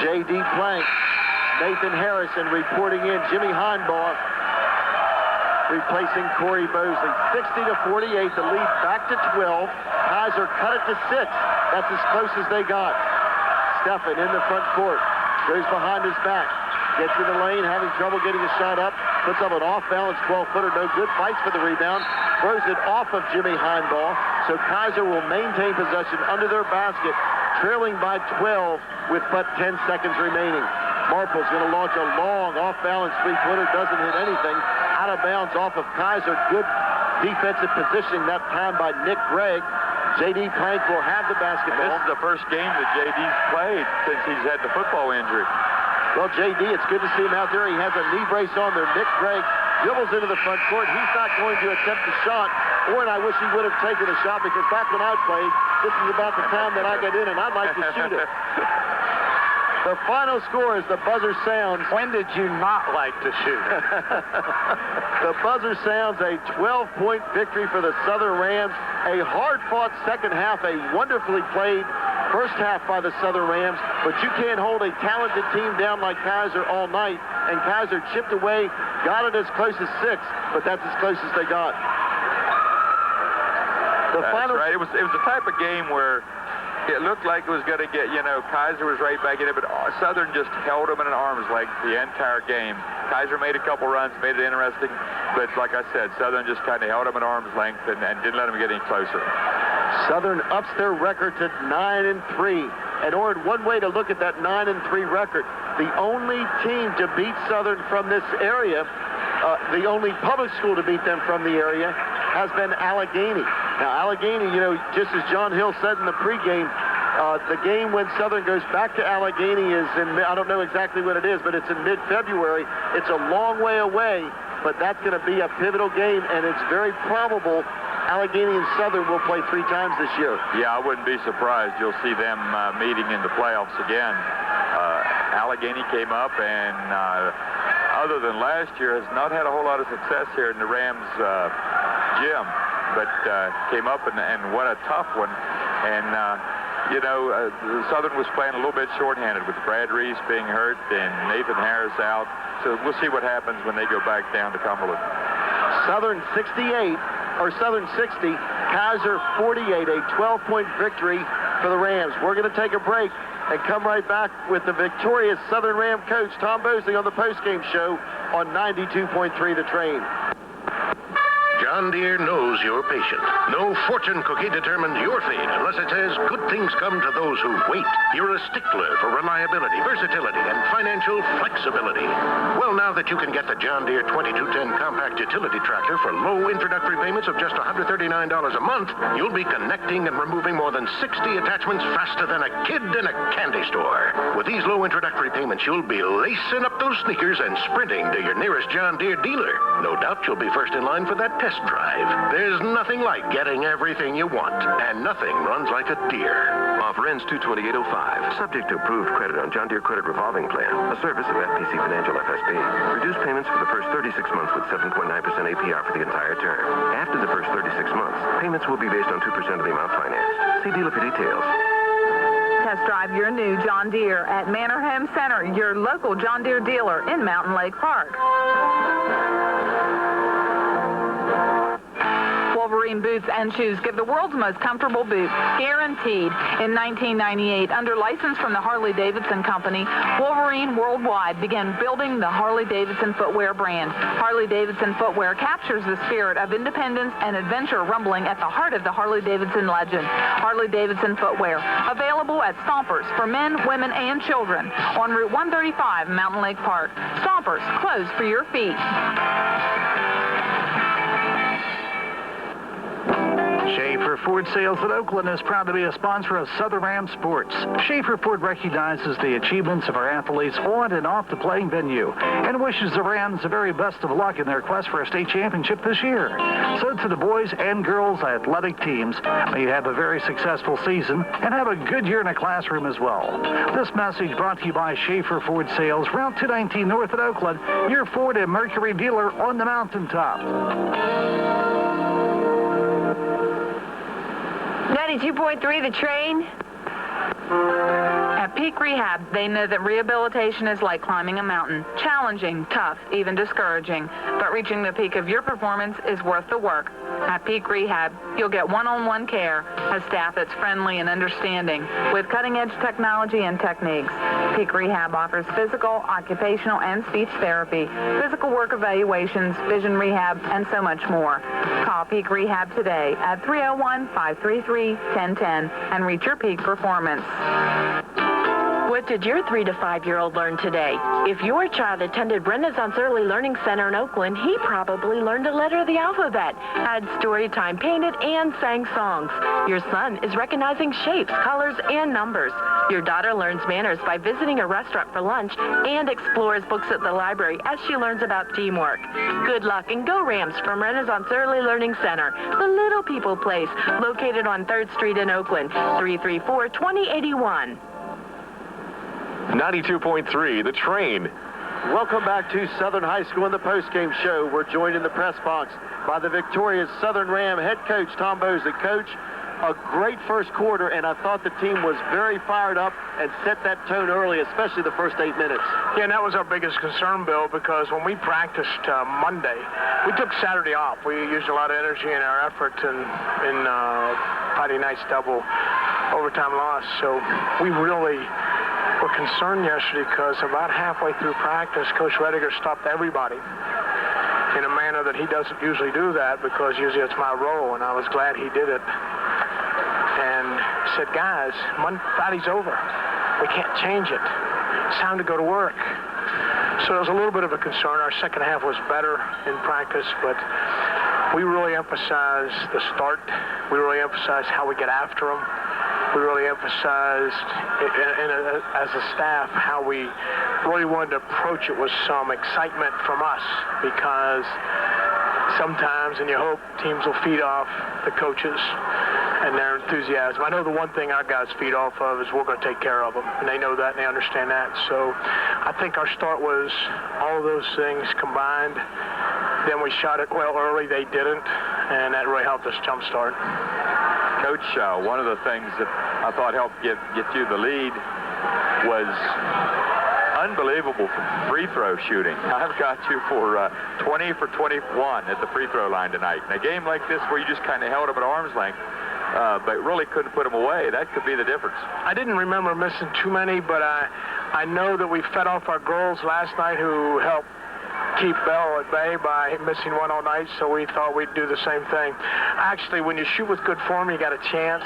J.D. Plank. Nathan Harrison reporting in. Jimmy Heinbaugh replacing Corey Bosley. 60-48, the lead back to 12. Kaiser cut it to 6. That's as close as they got. Steffen in the front court. Goes behind his back. Gets in the lane, having trouble getting a shot up. Puts up an off-balance 12-footer. No good. Fights for the rebound. Throws it off of Jimmy Heinbaugh. So Kaiser will maintain possession under their basket, trailing by 12 with but 10 seconds remaining. Marple's going to launch a long off-balance three-pointer. Doesn't hit anything. Out of bounds off of Kaiser. Good defensive positioning that time by Nick Gregg. J.D. Plank will have the basketball. And this is the first game that J.D.'s played since he's had the football injury. Well, J.D., it's good to see him out there. He has a knee brace on there. Nick Gregg dribbles into the front court. He's not going to attempt a shot. Or, and I wish he would have taken a shot, because back when I played, this is about the time that I got in, and I'd like to shoot it. The final score is the buzzer sounds. When did you not like to shoot it? The buzzer sounds a 12-point victory for the Southern Rams. A hard-fought second half, a wonderfully played first half by the Southern Rams, but you can't hold a talented team down like Kaiser all night, and Kaiser chipped away, got it as close as 6, but that's as close as they got. That's right. It was the type of game where it looked like it was going to get, Kaiser was right back in it, but Southern just held them in an arm's length the entire game. Kaiser made a couple runs, made it interesting, but like I said, Southern just kind of held them at arm's length and didn't let them get any closer. Southern ups their record to 9-3. And Orrin, one way to look at that 9-3 record, the only team to beat Southern from this area, the only public school to beat them from the area, has been Allegheny. Now, Allegheny, just as John Hill said in the pregame, the game when Southern goes back to Allegheny is in, I don't know exactly what it is, but it's in mid-February. It's a long way away, but that's going to be a pivotal game, and it's very probable Allegheny and Southern will play 3 times this year. Yeah, I wouldn't be surprised. You'll see them meeting in the playoffs again. Allegheny came up and, other than last year, has not had a whole lot of success here in the Rams gym, but came up and won a tough one. And, Southern was playing a little bit shorthanded with Brad Reese being hurt and Nathan Harris out. So we'll see what happens when they go back down to Cumberland. Southern 60, Kaiser 48, a 12-point victory for the Rams. We're going to take a break and come right back with the victorious Southern Ram coach, Tom Bosley, on the postgame show on 92.3 The Train. John Deere knows you're patient. No fortune cookie determines your fate unless it says good things come to those who wait. You're a stickler for reliability, versatility, and financial flexibility. Well, now that you can get the John Deere 2210 compact utility tractor for low introductory payments of just $139 a month, you'll be connecting and removing more than 60 attachments faster than a kid in a candy store. With these low introductory payments, you'll be lacing up those sneakers and sprinting to your nearest John Deere dealer. No doubt you'll be first in line for that test drive. There's nothing like getting everything you want, and nothing runs like a Deere. Offer ends 2/28/05. Subject to approved credit on John Deere Credit Revolving Plan, a service of FPC Financial FSB. Reduced payments for the first 36 months with 7.9% APR for the entire term. After the first 36 months, payments will be based on 2% of the amount financed. See dealer for details. Test drive your new John Deere at Mannerheim Center, your local John Deere dealer in Mountain Lake Park. Wolverine boots and shoes give the world's most comfortable boots, guaranteed. In 1998, under license from the Harley-Davidson Company, Wolverine Worldwide began building the Harley-Davidson footwear brand. Harley-Davidson footwear captures the spirit of independence and adventure rumbling at the heart of the Harley-Davidson legend. Harley-Davidson footwear, available at Stompers for men, women, and children on Route 135, Mountain Lake Park. Stompers, closed for your feet. Schaefer Ford Sales at Oakland is proud to be a sponsor of Southern Ram Sports. Schaefer Ford recognizes the achievements of our athletes on and off the playing venue and wishes the Rams the very best of luck in their quest for a state championship this year. So to the boys and girls athletic teams, may you have a very successful season and have a good year in the classroom as well. This message brought to you by Schaefer Ford Sales, Route 219 North at Oakland, your Ford and Mercury dealer on the mountaintop. 92.3 The Train. At Peak Rehab, they know that rehabilitation is like climbing a mountain. Challenging, tough, even discouraging. But reaching the peak of your performance is worth the work. At Peak Rehab, you'll get one-on-one care, a staff that's friendly and understanding, with cutting-edge technology and techniques. Peak Rehab offers physical, occupational, and speech therapy, physical work evaluations, vision rehab, and so much more. Call Peak Rehab today at 301-533-1010 and reach your peak performance. What did your 3 to 5-year-old learn today? If your child attended Renaissance Early Learning Center in Oakland, he probably learned a letter of the alphabet, had story time, painted, and sang songs. Your son is recognizing shapes, colors, and numbers. Your daughter learns manners by visiting a restaurant for lunch and explores books at the library as she learns about teamwork. Good luck and go Rams from Renaissance Early Learning Center, the Little People Place, located on 3rd Street in Oakland, 334-2081. 92.3 The Train. Welcome back to Southern High School in the postgame show. We're joined in the press box by the victorious Southern Ram head coach, Tom Bozick. Coach, a great first quarter, and I thought the team was very fired up and set that tone early, especially the first 8 minutes. Yeah, and that was our biggest concern, Bill, because when we practiced Monday, we took Saturday off. We used a lot of energy in our effort in Friday night's double overtime loss, so we really were concerned yesterday because about halfway through practice, Coach Rediger stopped everybody in a manner that he doesn't usually do that, because usually it's my role, and I was glad he did it. And said, guys, Friday's over. We can't change it. It's time to go to work. So it was a little bit of a concern. Our second half was better in practice, but we really emphasized the start. We really emphasized how we get after them. We really emphasized, as a staff, how we really wanted to approach it with some excitement from us, because sometimes, and you hope, teams will feed off the coaches and their enthusiasm. I know the one thing our guys feed off of is we're going to take care of them, and they know that and they understand that. So I think our start was all of those things combined. Then we shot it well early. They didn't, and that really helped us jumpstart. Coach, one of the things that I thought helped get you the lead was unbelievable free throw shooting. I've got you for 20 for 21 at the free throw line tonight. In a game like this where you just kind of held them at arm's length, but really couldn't put them away, that could be the difference. I didn't remember missing too many, but I know that we fed off our girls last night who helped keep Bell at bay by missing one all night, so we thought we'd do the same thing. Actually, when you shoot with good form, you got a chance.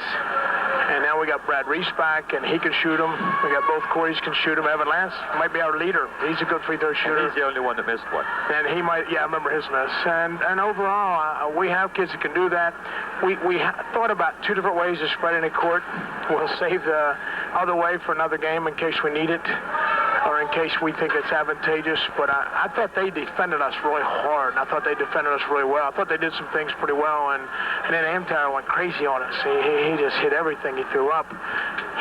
And now we got Brad Reese back, and he can shoot them. We got both Corys can shoot them. Evan Lance might be our leader. He's a good free throw shooter. And he's the only one that missed one. And he might, yeah, I remember his miss. And overall, we have kids that can do that. We thought about 2 different ways of spreading the court. We'll save the other way for another game in case we need it, or in case we think it's advantageous. But I thought they defended us really hard, and I thought they defended us really well. I thought they did some things pretty well, and then Amtower went crazy on us. He just hit everything he threw up.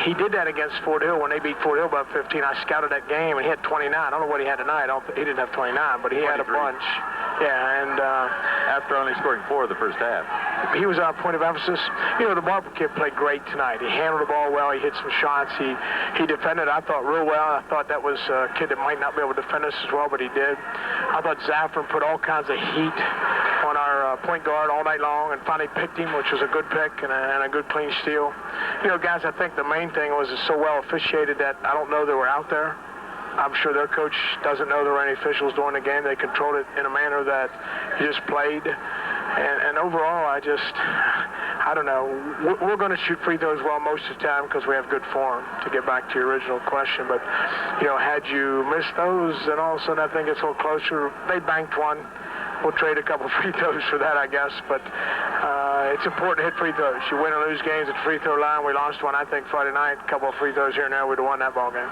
He did that against Fort Hill when they beat Fort Hill by 15. I scouted that game, and he had 29. I don't know what he had tonight. He didn't have 29, but he 23. had a bunch. Yeah, and after only scoring 4 the first half. He was our point of emphasis. You know, the Barber kid played great tonight. He handled the ball well. He hit some shots. He defended, I thought, real well. I thought that was a kid that might not be able to defend us as well, but he did. I thought Zaffron put all kinds of heat on our point guard all night long, and finally picked him, which was a good pick and a good clean steal. You know, guys, I think the main thing was it's so well officiated that I don't know they were out there. I'm sure their coach doesn't know there were any officials during the game. They controlled it in a manner that he just played. And overall, I don't know. We're going to shoot free throws well most of the time because we have good form, to get back to your original question. But, you know, had you missed those, then all of a sudden I think it's a little closer. They banked one. We'll trade a couple free throws for that, I guess. But it's important to hit free throws. You win or lose games at the free throw line. We lost one, I think, Friday night. A couple of free throws here and there. We'd have won that ball game.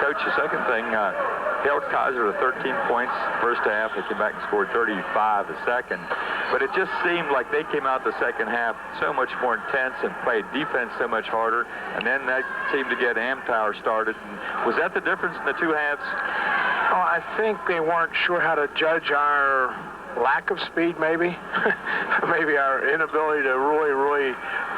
Coach, the second thing, held Kaiser to 13 points first half. They came back and scored 35 the second. But it just seemed like they came out the second half so much more intense and played defense so much harder. And then that seemed to get Amtower started. And was that the difference in the 2 halves? Oh, I think they weren't sure how to judge our lack of speed, maybe. Maybe our inability to really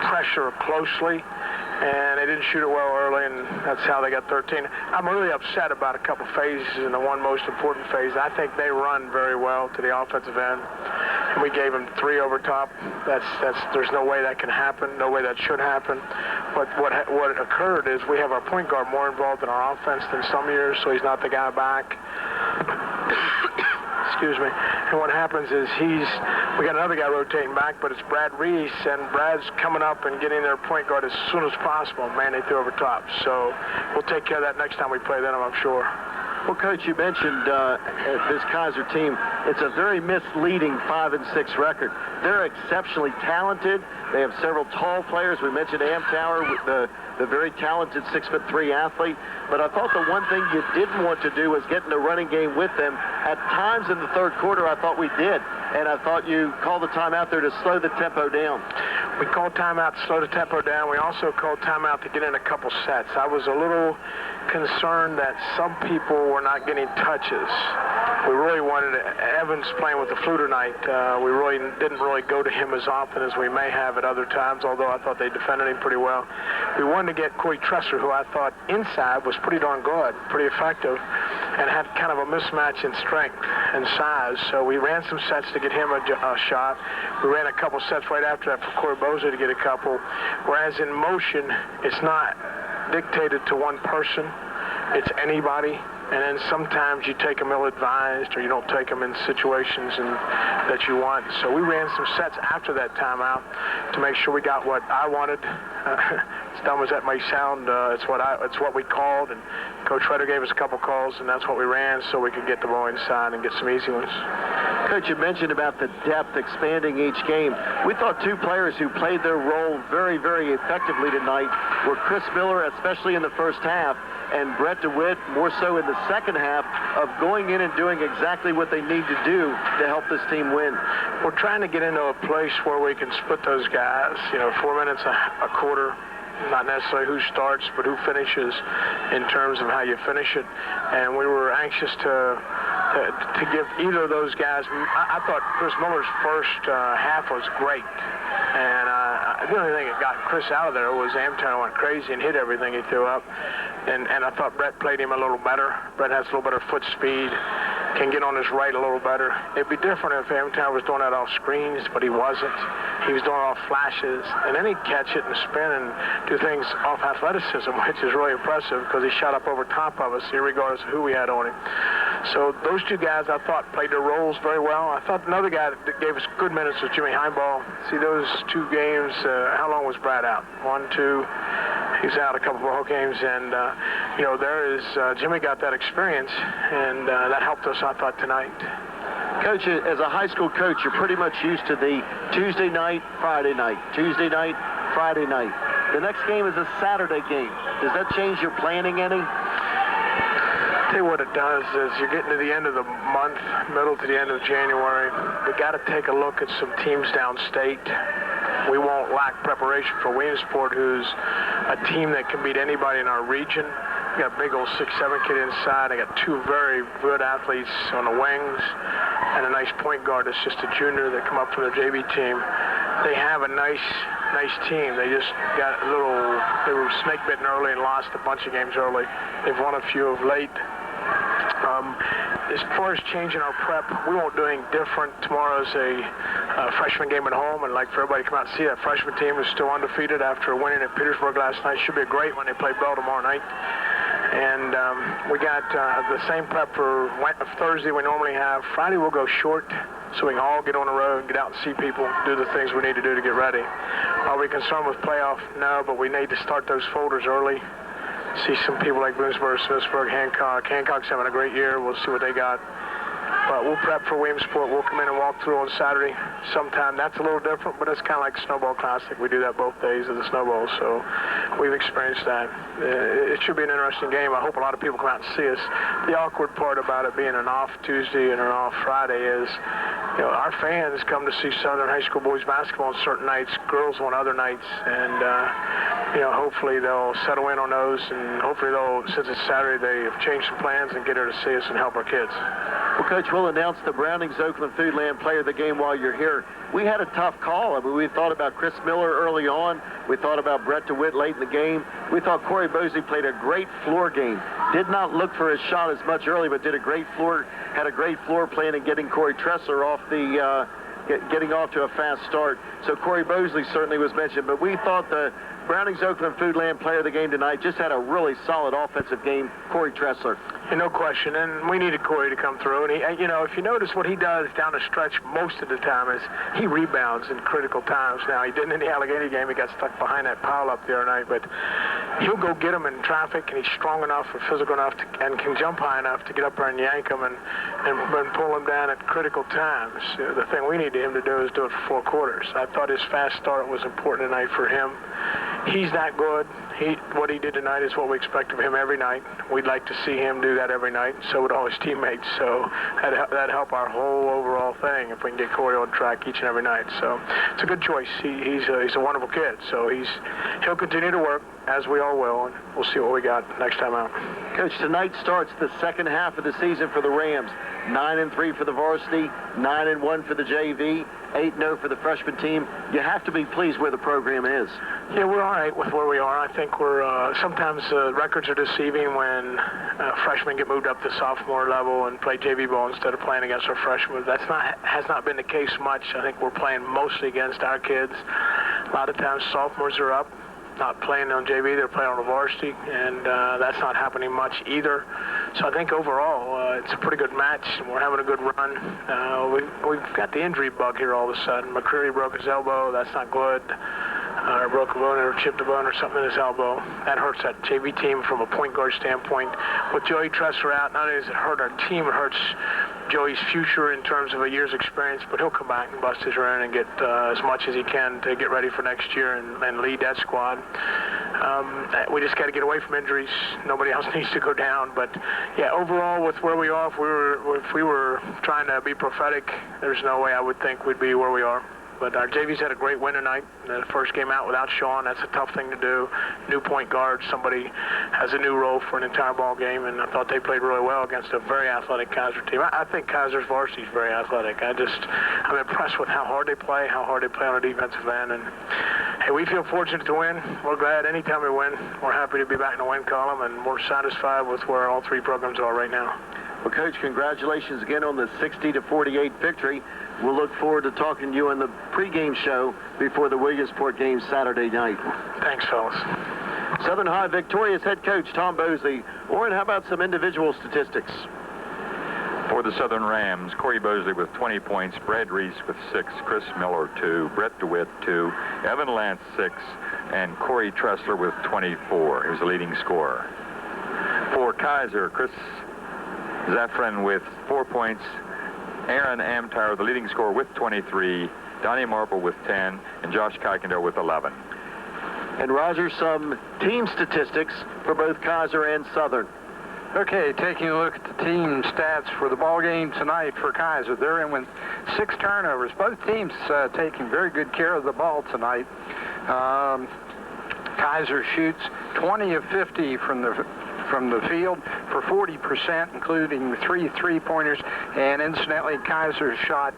pressure closely, and they didn't shoot it well early, and that's how they got 13. I'm really upset about a couple phases, and the one most important phase. I think they run very well to the offensive end, and we gave them 3 over top. There's no way that can happen, no way that should happen. But what occurred is we have our point guard more involved in our offense than some years, so he's not the guy back. Excuse me. And what happens is we got another guy rotating back, but it's Brad Reese, and Brad's coming up and getting their point guard as soon as possible. Man, they threw over top. So we'll take care of that next time we play them, I'm sure. Well, Coach, you mentioned this Kaiser team. It's a very misleading 5-6 record. They're exceptionally talented. They have several tall players. We mentioned Amtower, the very talented 6'3" athlete. But I thought the one thing you didn't want to do was get in the running game with them. At times in the third quarter, I thought we did. And I thought you called the timeout there to slow the tempo down. We called timeout to slow the tempo down. We also called timeout to get in a couple sets. I was a little concerned that some people were not getting touches. We really wanted Evans playing with the flu tonight. We really didn't go to him as often as we may have at other times, although I thought they defended him pretty well. We wanted to get Corey Tresser, who I thought inside was pretty darn good, pretty effective, and had kind of a mismatch in strength and size. So we ran some sets to get him a shot. We ran a couple sets right after that for Corey Boza to get a couple. Whereas in motion, it's not dictated to one person. It's anybody. And then sometimes you take them ill-advised, or you don't take them in situations that you want. So we ran some sets after that timeout to make sure we got what I wanted. As dumb as that may sound, it's what we called, and Coach Schroeder gave us a couple calls, and that's what we ran so we could get the ball inside and get some easy ones. Coach, you mentioned about the depth expanding each game. We thought 2 players who played their role very, very effectively tonight were Chris Miller, especially in the first half, and Brett DeWitt more so in the second half, of going in and doing exactly what they need to do to help this team win. We're trying to get into a place where we can split those guys, 4 minutes a quarter. Not necessarily who starts, but who finishes in terms of how you finish it. And we were anxious to give either of those guys. I thought Chris Miller's first half was great. And the only thing that got Chris out of there was Amtown went crazy and hit everything he threw up. And I thought Brett played him a little better. Brett has a little better foot speed, can get on his right a little better. It'd be different if Amtown was doing that off screens, but he wasn't. He was doing it off flashes, and then he'd catch it and spin and do things off athleticism, which is really impressive because he shot up over top of us, regardless of who we had on him. So those 2 guys, I thought, played their roles very well. I thought another guy that gave us good minutes was Jimmy Heimball. See, those 2 games, how long was Brad out? 1, 2. He's out a couple ball games, and Jimmy got that experience, and that helped us, I thought, tonight. Coach, as a high school coach, you're pretty much used to the Tuesday night, Friday night, Tuesday night, Friday night. The next game is a Saturday game. Does that change your planning any? I'll tell you what it does is you're getting to the end of the month, middle to the end of January. We got to take a look at some teams downstate. We won't lack preparation for Williamsport, who's a team that can beat anybody in our region. We got a big old 6'7" kid inside. I got 2 very good athletes on the wings, and a nice point guard that's just a junior that come up from the JV team. They have a nice team. They just got they were snake bitten early and lost a bunch of games early. They've won a few of late. As far as changing our prep, we won't do anything different. Tomorrow's a freshman game at home, and like for everybody to come out and see that freshman team is still undefeated after winning at Petersburg last night. Should be a great when they play Bell tomorrow night. And we got the same prep for Thursday we normally have. Friday we'll go short so we can all get on the road, get out and see people, do the things we need to do to get ready. Are we concerned with playoff? No, but we need to start those folders early. See some people like Bloomsburg, Smithsburg, Hancock. Hancock's having a great year. We'll see what they got. But we'll prep for Williamsport. We'll come in and walk through on Saturday sometime. That's a little different, but it's kind of like Snowball Classic. We do that both days of the Snowball, so we've experienced that. It should be an interesting game. I hope a lot of people come out and see us. The awkward part about it being an off Tuesday and an off Friday is, our fans come to see Southern High School boys basketball on certain nights, girls on other nights, and hopefully they'll settle in on those, and hopefully since it's Saturday, they have changed some plans and get here to see us and help our kids. Well, Coach, we'll announce the Brownings Oakland Foodland Player of the Game while you're here. We had a tough call. I mean, we thought about Chris Miller early on. We thought about Brett DeWitt late in the game. We thought Corey Bosley played a great floor game. Did not look for his shot as much early, but had a great floor plan in getting Corey Tressler off the getting off to a fast start. So Corey Bosley certainly was mentioned, but we thought the Brownings Oakland Foodland Player of the Game tonight just had a really solid offensive game, Corey Tressler. Yeah, no question, and we needed Corey to come through. And he, if you notice what he does down the stretch most of the time is he rebounds in critical times. Now, he didn't in the Allegheny game. He got stuck behind that pile up the other night, but he'll go get him in traffic, and he's strong enough or physical enough and can jump high enough to get up there and yank him and pull him down at critical times. The thing we needed him to do is do it for 4 quarters. I thought his fast start was important tonight for him. He's that good. What he did tonight is what we expect of him every night. We'd like to see him do that every night. So would all his teammates. So that'd help our whole overall thing if we can get Corey on track each and every night. So it's a good choice. He's a wonderful kid. So he'll continue to work, as we all will, and we'll see what we got next time out. Coach, tonight starts the second half of the season for the Rams. 9-3 for the varsity, 9-1 for the JV, 8-0 for the freshman team. You have to be pleased where the program is. Yeah, we're all right with where we are. I think we're sometimes records are deceiving when freshmen get moved up to sophomore level and play JV ball instead of playing against our freshmen. Has not been the case much. I think we're playing mostly against our kids. A lot of times sophomores are up, not playing on JV, they're playing on the varsity, and that's not happening much either. So I think overall it's a pretty good match, and we're having a good run. We've got the injury bug here all of a sudden. McCreary broke his elbow. That's not good. Or broke a bone or chipped a bone or something in his elbow. That hurts that JV team from a point guard standpoint. With Joey Tressler out, not only does it hurt our team, it hurts Joey's future in terms of a year's experience, but he'll come back and bust his rear and get as much as he can to get ready for next year and lead that squad. We just got to get away from injuries. Nobody else needs to go down. But, yeah, overall with where we are, if we were trying to be prophetic, there's no way I would think we'd be where we are. But our JV's had a great win tonight. The first game out without Sean, that's a tough thing to do. New point guard, somebody has a new role for an entire ball game, and I thought they played really well against a very athletic Kaiser team. I think Kaiser's varsity is very athletic. I'm impressed with how hard they play on the defensive end. And, hey, we feel fortunate to win. We're glad anytime we win. We're happy to be back in the win column, and we're satisfied with where all 3 programs are right now. Well, Coach, congratulations again on the 60-48 victory. We'll look forward to talking to you on the pregame show before the Williamsport game Saturday night. Thanks, fellas. Southern High victorious head coach Tom Bosley. Warren, how about some individual statistics? For the Southern Rams, Corey Bosley with 20 points, Brad Reese with 6, Chris Miller 2, Brett DeWitt 2, Evan Lance 6, and Corey Tressler with 24. He was the leading scorer. For Kaiser, Chris Zafran with 4 points, Aaron Amtire, the leading scorer, with 23, Donnie Marple with 10, and Josh Kuykendall with 11. And Roger, some team statistics for both Kaiser and Southern. Okay, taking a look at the team stats for the ball game tonight for Kaiser. They're in with 6 turnovers. Both teams taking very good care of the ball tonight. Kaiser shoots 20 of 50 from the field for 40%, including 3 3-pointers. And incidentally, Kaiser shot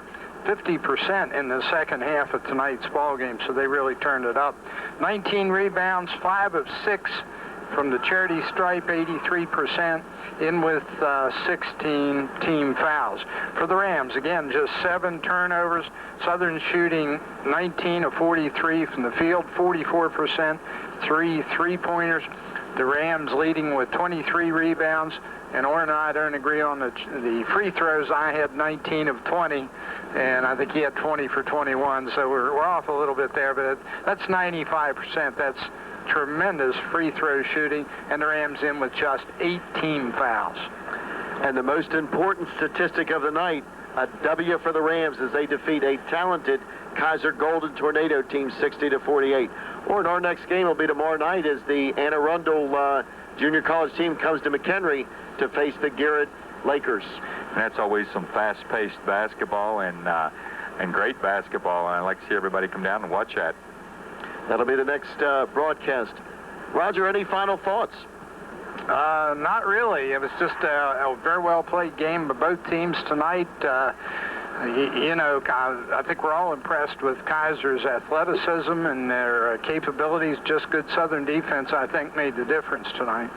50% in the second half of tonight's ball game, so they really turned it up. 19 rebounds, 5 of 6 from the charity stripe, 83%, in with 16 team fouls. For the Rams, again, just 7 turnovers. Southern shooting 19 of 43 from the field, 44%, 3 3-pointers. The Rams leading with 23 rebounds, and Orrin and I don't agree on the free throws. I had 19 of 20, and I think he had 20 for 21, so we're off a little bit there, but that's 95%. That's tremendous free throw shooting, and the Rams in with just 18 fouls. And the most important statistic of the night, a W for the Rams as they defeat a talented Kaiser Golden Tornado team 60-48. Or our next game will be tomorrow night as the Anne Arundel junior college team comes to McHenry to face the Garrett Lakers. And that's always some fast-paced basketball and great basketball. And I'd like to see everybody come down and watch that. That'll be the next broadcast. Roger, any final thoughts? Not really. It was just a very well played game by both teams tonight. I think we're all impressed with Kaiser's athleticism and their capabilities. Just good Southern defense, I think, made the difference tonight.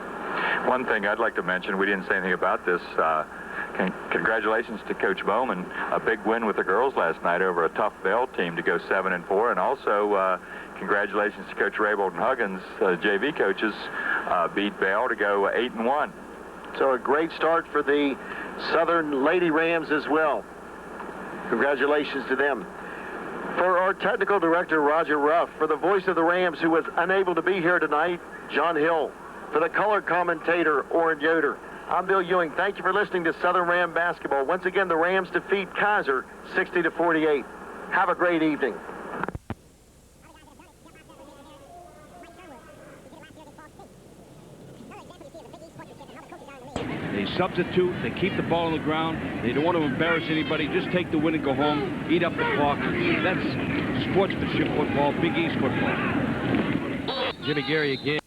One thing I'd like to mention, we didn't say anything about this. Congratulations to Coach Bowman. A big win with the girls last night over a tough Bell team to go 7-4, and also congratulations to Coach Raybold and Huggins, JV coaches, beat Bell to go 8-1. So a great start for the Southern Lady Rams as well. Congratulations to them. For our technical director, Roger Ruff, for the voice of the Rams who was unable to be here tonight, John Hill. For the color commentator, Orrin Yoder. I'm Bill Ewing. Thank you for listening to Southern Ram Basketball. Once again, the Rams defeat Kaiser 60-48. Have a great evening. They substitute, they keep the ball on the ground, they don't want to embarrass anybody, just take the win and go home, eat up the clock. That's sportsmanship football, Big East football. Jimmy Gary again.